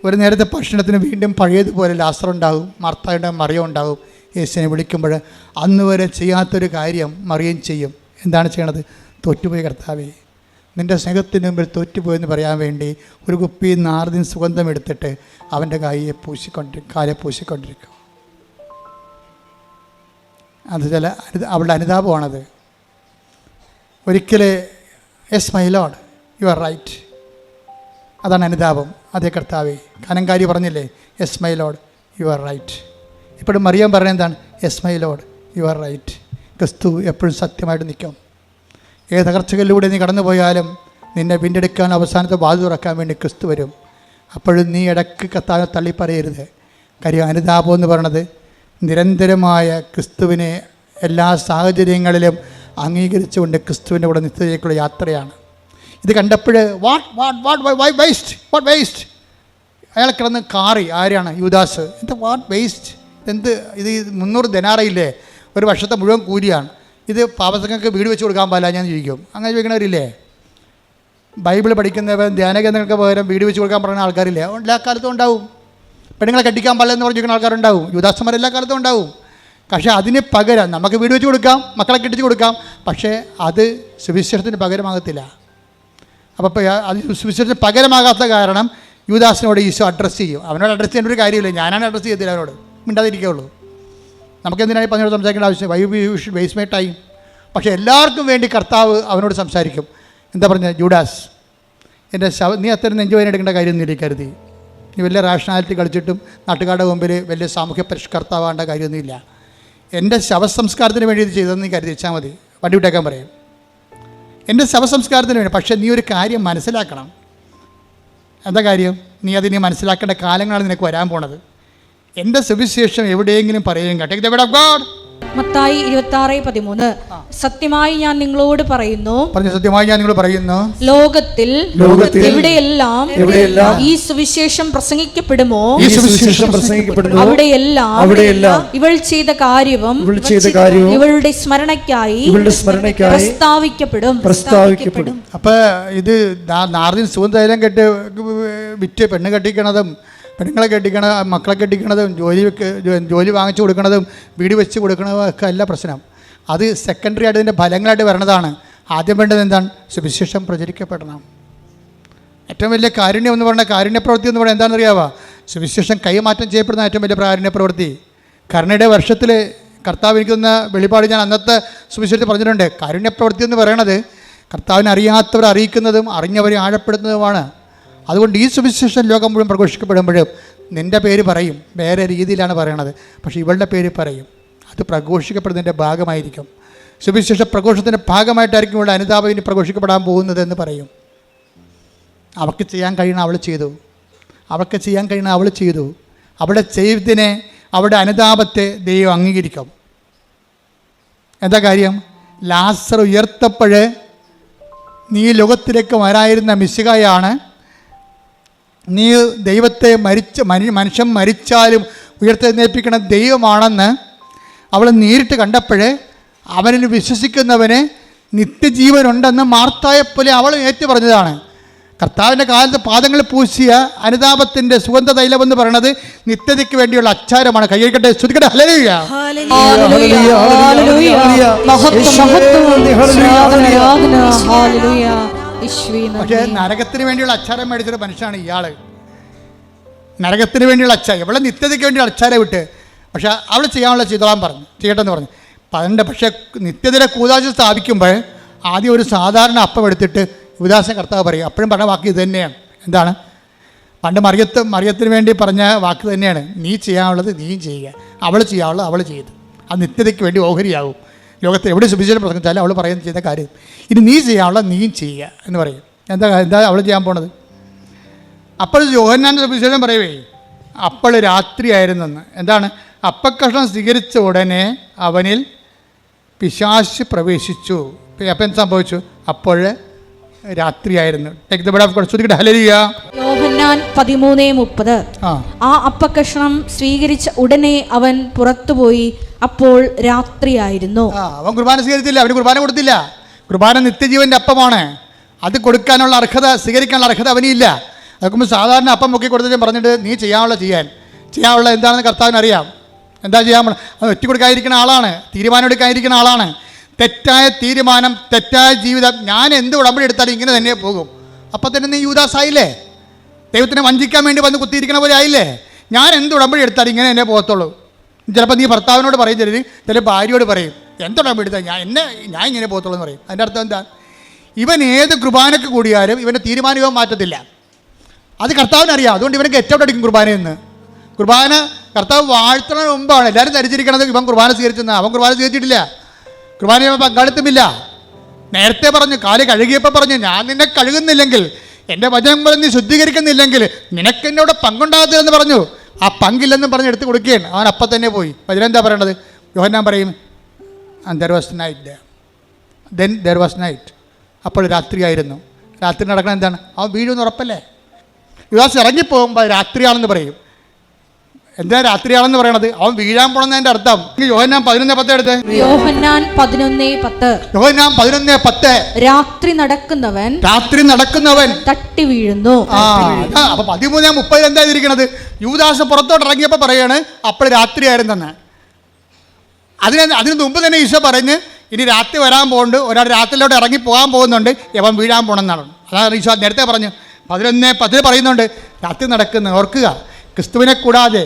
ഒരു നേരത്തെ ഭക്ഷണത്തിന് വീണ്ടും പഴയതുപോലെ ലാസറുണ്ടാകും, മാർത്തായുടെ മറിയം ഉണ്ടാകും. യേശുവിനെ വിളിക്കുമ്പോൾ അന്ന് വരെ ചെയ്യാത്തൊരു കാര്യം മറിയം ചെയ്യും. എന്താണ് ചെയ്യണത്? തോറ്റുപോയി കർത്താവേ, നിൻ്റെ സ്നേഹത്തിന് മുമ്പിൽ തോറ്റുപോയെന്ന് പറയാൻ വേണ്ടി ഒരു കുപ്പി നാർദിൻ സുഗന്ധം എടുത്തിട്ട് അവൻ്റെ കാലെ പൂശിക്കൊണ്ടിരിക്കും. അത് അവളുടെ അനുതാപമാണത്. ഒരിക്കൽ yes my lord, you are right. അതാണ് അനുതാപം. അതേ കർത്താവേ, കനങ്കാരി പറഞ്ഞില്ലേ, yes my lord, you are right. ഇപ്പോഴും മറിയാൻ പറഞ്ഞ എന്താണ്? Yes my lord, you are right. ക്രിസ്തു എപ്പോഴും സത്യമായിട്ട് നിൽക്കും. ഏത് തകർച്ചകളിലൂടെ നീ കടന്നു പോയാലും നിന്നെ വീണ്ടെടുക്കാൻ, അവസാനത്തെ വാതിൽ തുറക്കാൻ വേണ്ടി ക്രിസ്തു വരും. അപ്പോഴും നീ ഇടയ്ക്ക് കർത്താവിനെ തള്ളിപ്പറയരുത്. കാര്യം അനുതാപം എന്ന് പറയണത് നിരന്തരമായ ക്രിസ്തുവിനെ എല്ലാ സാഹചര്യങ്ങളിലും അംഗീകരിച്ചുകൊണ്ട് ക്രിസ്തുവിൻ്റെ കൂടെ നിത്യതയിലേക്കുള്ള യാത്രയാണ്. ഇത് കണ്ടപ്പോൾ വാട്ട് വേസ്റ്റ് അയാൾ കിടന്ന് കാറി. ആരാണ്? യൂദാസ്. എന്താ വാട്ട് വേസ്റ്റ്, എന്ത് ഇത് 300 ദിനാറയില്ലേ, ഒരു വർഷത്തെ മുഴുവൻ കൂലിയാണ്. ഇത് പാപസംഘങ്ങൾക്ക് വീട് വെച്ച് കൊടുക്കാൻ പാടില്ല ഞാൻ ചോദിക്കും. അങ്ങനെ ചോദിക്കണവരില്ലേ? ബൈബിൾ പഠിക്കുന്നവൻ ധ്യാനകേന്ദ്രങ്ങൾക്ക് പകരം വീട് വെച്ച് കൊടുക്കാൻ പറയുന്ന ആൾക്കാരില്ലേ? എല്ലാ കാലത്തും ഉണ്ടാവും. പെണ്ണുങ്ങളെ കെട്ടിക്കാൻ പാടില്ല എന്ന് പറഞ്ഞിരിക്കുന്ന ആൾക്കാരുണ്ടാവും. യൂദാസന്മാർ എല്ലാ കാലത്തും ഉണ്ടാവും. പക്ഷേ അതിന് പകരം നമുക്ക് വീട് വെച്ച് കൊടുക്കാം, മക്കളെ കെട്ടിച്ച് കൊടുക്കാം, പക്ഷേ അത് സുവിശേഷത്തിന് പകരമാകത്തില്ല. അപ്പോൾ അത് സുവിശേഷത്തിന് പകരമാകാത്ത കാരണം യൂദാസിനോട് ഈശോ അഡ്രസ്സ് ചെയ്യും. അവനോട് അഡ്രസ്സ് ചെയ്യേണ്ട ഒരു കാര്യമില്ല, ഞാനാണ് അഡ്രസ്സ് ചെയ്യത്തില്ല അവനോട്, മിണ്ടാതിരിക്കുകയുള്ളൂ. നമുക്കെന്തിനാണ് പറഞ്ഞോട് സംസാരിക്കേണ്ട ആവശ്യം? Why you should waste my time. പക്ഷേ എല്ലാവർക്കും വേണ്ടി കർത്താവ് അവനോട് സംസാരിക്കും. എന്താ പറഞ്ഞത്? ജൂഡാസ്, എൻ്റെ നീ അത്ര നെഞ്ചുവേദന എടുക്കേണ്ട കാര്യമൊന്നും കരുതി. നീ വലിയ റാഷണാലിറ്റി കളിച്ചിട്ടും നാട്ടുകാരുടെ മുമ്പിൽ വലിയ സാമൂഹ്യ പരിഷ്കർത്താവേണ്ട കാര്യമൊന്നുമില്ല. എൻ്റെ ശവസംസ്കാരത്തിന് വേണ്ടി ഇത് ചെയ്തതെന്ന് നീ കരുതി വെച്ചാൽ മതി. വണ്ടി വിട്ടേക്കാൻ പറയും. എൻ്റെ ശവസംസ്കാരത്തിന് വേണ്ടി. പക്ഷേ നീ ഒരു കാര്യം മനസ്സിലാക്കണം. എന്താ കാര്യം? നീ അതിനെ മനസ്സിലാക്കേണ്ട കാലങ്ങളാണ് നിനക്ക് വരാൻ പോണത്. എൻ്റെ സുവിശേഷം എവിടെയെങ്കിലും പറയുക. Take the word of God. Mathai 26:13 സത്യമായി ഞാൻ നിങ്ങളോട് പറയുന്നു, സത്യമായി ഞാൻ നിങ്ങളോട് പറയുന്നു, ലോകത്തിൽ എവിടെയെല്ലാം ഈ സുവിശേഷം പ്രസംഗിക്കപ്പെടുമോ അവിടെയെല്ലാം ഇവൾ ചെയ്ത കാര്യവും ഇവളുടെ സ്മരണയ്ക്കായി പ്രസ്താവിക്കപ്പെടും. അപ്പൊ ഇത് നാർദിൻ സുഗന്ധതൈലം കെട്ട് വിറ്റ് പെണ്ണ് കെട്ടിക്കണതും പെണ്ണുങ്ങളെ കെട്ടിക്കണത്, മക്കളെ കെട്ടിക്കണതും, ജോലി വാങ്ങിച്ചു കൊടുക്കണതും വീട് വെച്ച് കൊടുക്കണതും ഒക്കെ അല്ല പ്രശ്നം. അത് സെക്കൻഡറി ആയിട്ട് ഇതിൻ്റെ ഫലങ്ങളായിട്ട് വരണതാണ്. ആദ്യം വേണ്ടത് എന്താണ്? സുവിശേഷം പ്രചരിക്കപ്പെടണം. ഏറ്റവും വലിയ കാരുണ്യം എന്ന് പറഞ്ഞാൽ, കാരുണ്യപ്രവൃത്തി എന്ന് പറഞ്ഞാൽ എന്താണെന്ന് അറിയാമോ? സുവിശേഷം കൈമാറ്റം ചെയ്യപ്പെടുന്ന ഏറ്റവും വലിയ കാരുണ്യപ്രവൃത്തി. കരുണയുടെ വർഷത്തിൽ കർത്താവ് എനിക്ക് തന്ന വെളിപാട് ഞാൻ അന്നത്തെ സുവിശേഷത്തിൽ പറഞ്ഞിട്ടുണ്ട്. കാരുണ്യപ്രവൃത്തി എന്ന് പറയണത് കർത്താവിനെ അറിയാത്തവരെ അറിയിക്കുന്നതും അറിഞ്ഞവരെ ആഴപ്പെടുന്നതുമാണ്. അതുകൊണ്ട് ഈ സുവിശേഷം ലോകം മുഴുവൻ പ്രഘോഷിക്കപ്പെടുമ്പോഴും നിൻ്റെ പേര് പറയും, വേറെ രീതിയിലാണ് പറയണത്, പക്ഷേ ഇവളുടെ പേര് പറയും. അത് പ്രഘോഷിക്കപ്പെടുന്നതിൻ്റെ ഭാഗമായിരിക്കും. സുവിശേഷ പ്രഘോഷത്തിൻ്റെ ഭാഗമായിട്ടായിരിക്കും ഇവളുടെ അനുതാപം ഇനി പ്രഘോഷിക്കപ്പെടാൻ പോകുന്നതെന്ന് പറയും. അവൾക്ക് ചെയ്യാൻ കഴിയണം അവൾ ചെയ്തു, അവൾക്ക് ചെയ്യാൻ കഴിയണം അവൾ ചെയ്തു. അവളുടെ ചെയ്തതിനെ, അവളുടെ അനുതാപത്തെ ദൈവം അംഗീകരിക്കും. എന്താ കാര്യം? ലാസർ ഉയർത്തപ്പോൾ നീ ലോകത്തിലേക്ക് വരായിരുന്ന മിശിഹായാണ്, നീ ദൈവത്തെ മനുഷ്യൻ മരിച്ചാലും ഉയർത്തെഴുന്നേൽപ്പിക്കണ ദൈവമാണെന്ന് അവൾ നേരിട്ട് കണ്ടപ്പോൾ അവനിൽ വിശ്വസിക്കുന്നവന് നിത്യജീവനുണ്ടെന്ന് മാർത്തായെപ്പോലെ അവൾ ഏറ്റു പറഞ്ഞതാണ്. കർത്താവിൻ്റെ കാലത്ത് പാദങ്ങൾ പൂശിയ അനുതാപത്തിൻ്റെ സുഗന്ധ തൈലമെന്ന് പറയുന്നത് നിത്യതയ്ക്ക് വേണ്ടിയുള്ള അച്ചാരമാണ്. കൈയ്യടിക്കട്ടെ, ശ്രുതിക്കട്ടെ, ഹല്ലേലൂയ. പക്ഷേ നരകത്തിന് വേണ്ടിയുള്ള അച്ചാരം മേടിച്ചൊരു മനുഷ്യനാണ് ഇയാള്. നരകത്തിന് വേണ്ടിയുള്ള അച്ചാരം, ഇവളെ നിത്യതയ്ക്ക് വേണ്ടിയുള്ള അച്ചാരം വിട്ട്, പക്ഷെ അവൾ ചെയ്യാനുള്ള ചെയ്തോളാൻ പറഞ്ഞു, ചെയ്യട്ടെന്ന് പറഞ്ഞു. പണ്ട് പക്ഷേ നിത്യതയുടെ കൂതാശ സ്ഥാപിക്കുമ്പോൾ ആദ്യം ഒരു സാധാരണ അപ്പം എടുത്തിട്ട് യുവദാസൻ കർത്താവ് പറയും. അപ്പോഴും പറഞ്ഞ വാക്ക് ഇത് തന്നെയാണ്. എന്താണ്? പണ്ട് മറിയത്തിന് വേണ്ടി പറഞ്ഞ വാക്ക് തന്നെയാണ്. നീ ചെയ്യാനുള്ളത് നീയും ചെയ്യുക, അവൾ ചെയ്യാനുള്ളത് അവൾ ചെയ്ത്. അത് നിത്യതയ്ക്ക് വേണ്ടി ഓഹരിയാവും. ലോകത്ത് എവിടെ സുവിശേഷം പ്രസംഗിച്ചാലും അവൾ പറയുന്ന ചെയ്യുന്ന കാര്യം ഇനി നീ ചെയ്യാനുള്ള നീയും ചെയ്യുക എന്ന് പറയും. എന്താ അവൾ ചെയ്യാൻ പോണത്? അപ്പോൾ യോഹന്നാൻ്റെ സുവിശേഷം പറയുവേ, അപ്പോൾ രാത്രിയായിരുന്നെന്ന്. എന്താണ്? അപ്പക്കഷ്ണം സ്വീകരിച്ച ഉടനെ അവനിൽ പിശാച് പ്രവേശിച്ചു. അപ്പം എന്ത് സംഭവിച്ചു? അപ്പോൾ രാത്രിയായിരുന്നു. യോഹന്നാൻ 13:30 ആ അപ്പക്കഷ്ണം സ്വീകരിച്ച ഉടനെ അവൻ പുറത്തുപോയി, അപ്പോൾ രാത്രിയായിരുന്നു. അവൻ കുർബാന സ്വീകരിച്ചില്ല, അവന് കുർബാന കൊടുത്തില്ല. കുർബാന നിത്യജീവൻ്റെ അപ്പമാണ്. അത് കൊടുക്കാനുള്ള അർഹത, സ്വീകരിക്കാനുള്ള അർഹത അവനില്ല. അതൊക്കെ സാധാരണ അപ്പം പൊക്കി കൊടുത്തിട്ട് പറഞ്ഞിട്ട് നീ ചെയ്യാനുള്ള എന്താണെന്ന് കർത്താവിന് അറിയാം. എന്താ ചെയ്യാൻ? അത് ഒറ്റ കൊടുക്കാതിരിക്കുന്ന ആളാണ്, തീരുമാനം എടുക്കാതിരിക്കുന്ന ആളാണ്. തെറ്റായ തീരുമാനം, തെറ്റായ ജീവിതം. ഞാൻ എന്ത് ഉടമ്പടി എടുത്താലും ഇങ്ങനെ തന്നെ പോകും. അപ്പം തന്നെ നീ യൂദാസായില്ലേ? ദൈവത്തിനെ വഞ്ചിക്കാൻ വേണ്ടി വന്ന് കുത്തിയിരിക്കണ പോലെ ആയില്ലേ? ഞാൻ എന്ത് ഉടമ്പടി എടുത്താലും ഇങ്ങനെ തന്നെ പോകത്തുള്ളൂ. ചിലപ്പോൾ നീ ഭർത്താവിനോട് പറയും, ചില ഭാര്യയോട് പറയും, എന്തുടമ്പടി എടുത്താൽ ഞാൻ ഇങ്ങനെ പോകത്തുള്ളൂ എന്ന് പറയും. അതിൻ്റെ അർത്ഥം എന്താ? ഇവൻ ഏത് കുർബാനയ്ക്ക് കൂടിയാലും ഇവൻ്റെ തീരുമാനം ഇവൻ മാറ്റത്തില്ല. അത് കർത്താവിനറിയാം. അതുകൊണ്ട് ഇവനൊക്കെ ഏറ്റവും അടിക്കും കുർബാനയെന്ന്. കുർബാന കർത്താവ് വാഴ്ത്തുന്നതിന് മുമ്പാണ് എല്ലാവരും ധരിച്ചിരിക്കണത് ഇവൻ കുർബാന സ്വീകരിച്ചെന്ന്. അവൻ കുർബാന സ്വീകരിച്ചിട്ടില്ല, കുർബാന പങ്കാളിത്തമില്ല. നേരത്തെ പറഞ്ഞു, കാല് കഴുകിയപ്പോൾ പറഞ്ഞു, ഞാൻ നിന്നെ കഴുകുന്നില്ലെങ്കിൽ, എൻ്റെ വചനം പറഞ്ഞ് നീ ശുദ്ധീകരിക്കുന്നില്ലെങ്കിൽ നിനക്ക് എന്നോട് പങ്കുണ്ടാകത്തില്ലെന്ന് പറഞ്ഞു. ആ പങ്കില്ലെന്ന് പറഞ്ഞ് എടുത്ത് കൊടുക്കുകയാണ്. അവൻ അപ്പം തന്നെ പോയി. വചനം എന്താ പറയണത്? യോഹന്നാൻ പറയും, there was night. Then there was night. അപ്പോൾ രാത്രിയായിരുന്നു. രാത്രി നടക്കണം എന്താണ്? അവൻ വീഴുമെന്ന് ഉറപ്പല്ലേ? യുദാസ് ഇറങ്ങിപ്പോകുമ്പോൾ രാത്രിയാണെന്ന് പറയും. എന്തിനാ രാത്രിയാണെന്ന് പറയണത്? അവൻ വീഴാൻ പോണെന്നതിൻ്റെ അർത്ഥം. യോഹന്നാൻ 11:10 എടുത്ത്. യോഹന്നാൻ 11:10. യോഹന്നാൻ 11:10. രാത്രി നടക്കുന്നവൻ തട്ടി വീഴുന്നു. അപ്പൊ 13:30 എന്താ ഇരിക്കണത്? യൂദാസ് പുറത്തോട്ട് ഇറങ്ങിയപ്പോൾ പറയാണ് അപ്പോൾ രാത്രിയായിരുന്നെന്ന്. അതിന് മുമ്പ് തന്നെ ഈശോ പറഞ്ഞ് ഇനി രാത്രി വരാൻ പോകുന്നുണ്ട്, ഒരാൾ രാത്രിയിലോട്ട് ഇറങ്ങി പോകാൻ പോകുന്നുണ്ട്, യവൻ വീഴാൻ പോകണമെന്നാണ്. അതാണ് ഈശോ നേരത്തെ പറഞ്ഞു. 11:10 പറയുന്നുണ്ട് രാത്രി നടക്കുന്ന. ഓർക്കുക, ക്രിസ്തുവിനെ കൂടാതെ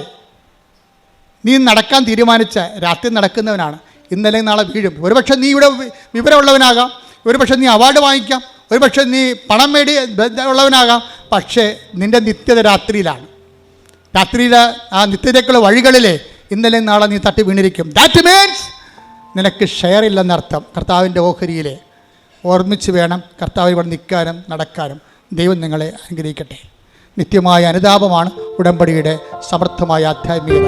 നീ നടക്കാൻ തീരുമാനിച്ച രാത്രി നടക്കുന്നവനാണ്. ഇന്നലെ നാളെ വീഴും. ഒരുപക്ഷെ നീ ഇവിടെ വിവരമുള്ളവനാകാം, ഒരുപക്ഷെ നീ അവാർഡ് വാങ്ങിക്കാം, ഒരുപക്ഷെ നീ പണം ഉള്ളവനാകാം, പക്ഷേ നിൻ്റെ നിത്യത രാത്രിയിലാണ്. രാത്രിയിലെ ആ നിത്യതയ്ക്കുള്ള വഴികളിലെ ഇന്നലെ നാളെ നീ തട്ടി വീണിരിക്കും. ദാറ്റ് മീൻസ് നിനക്ക് ഷെയർ ഇല്ലെന്നർത്ഥം. കർത്താവിൻ്റെ ഓഹരിയിലെ ഓർമ്മിച്ച് വേണം കർത്താവ് ഇവിടെ നിൽക്കാനും നടക്കാനും. ദൈവം നിങ്ങളെ അനുഗ്രഹിക്കട്ടെ. നിത്യമായ അനുതാപമാണ് ഉടമ്പടിയുടെ സമർത്ഥമായ ആധ്യാത്മികത.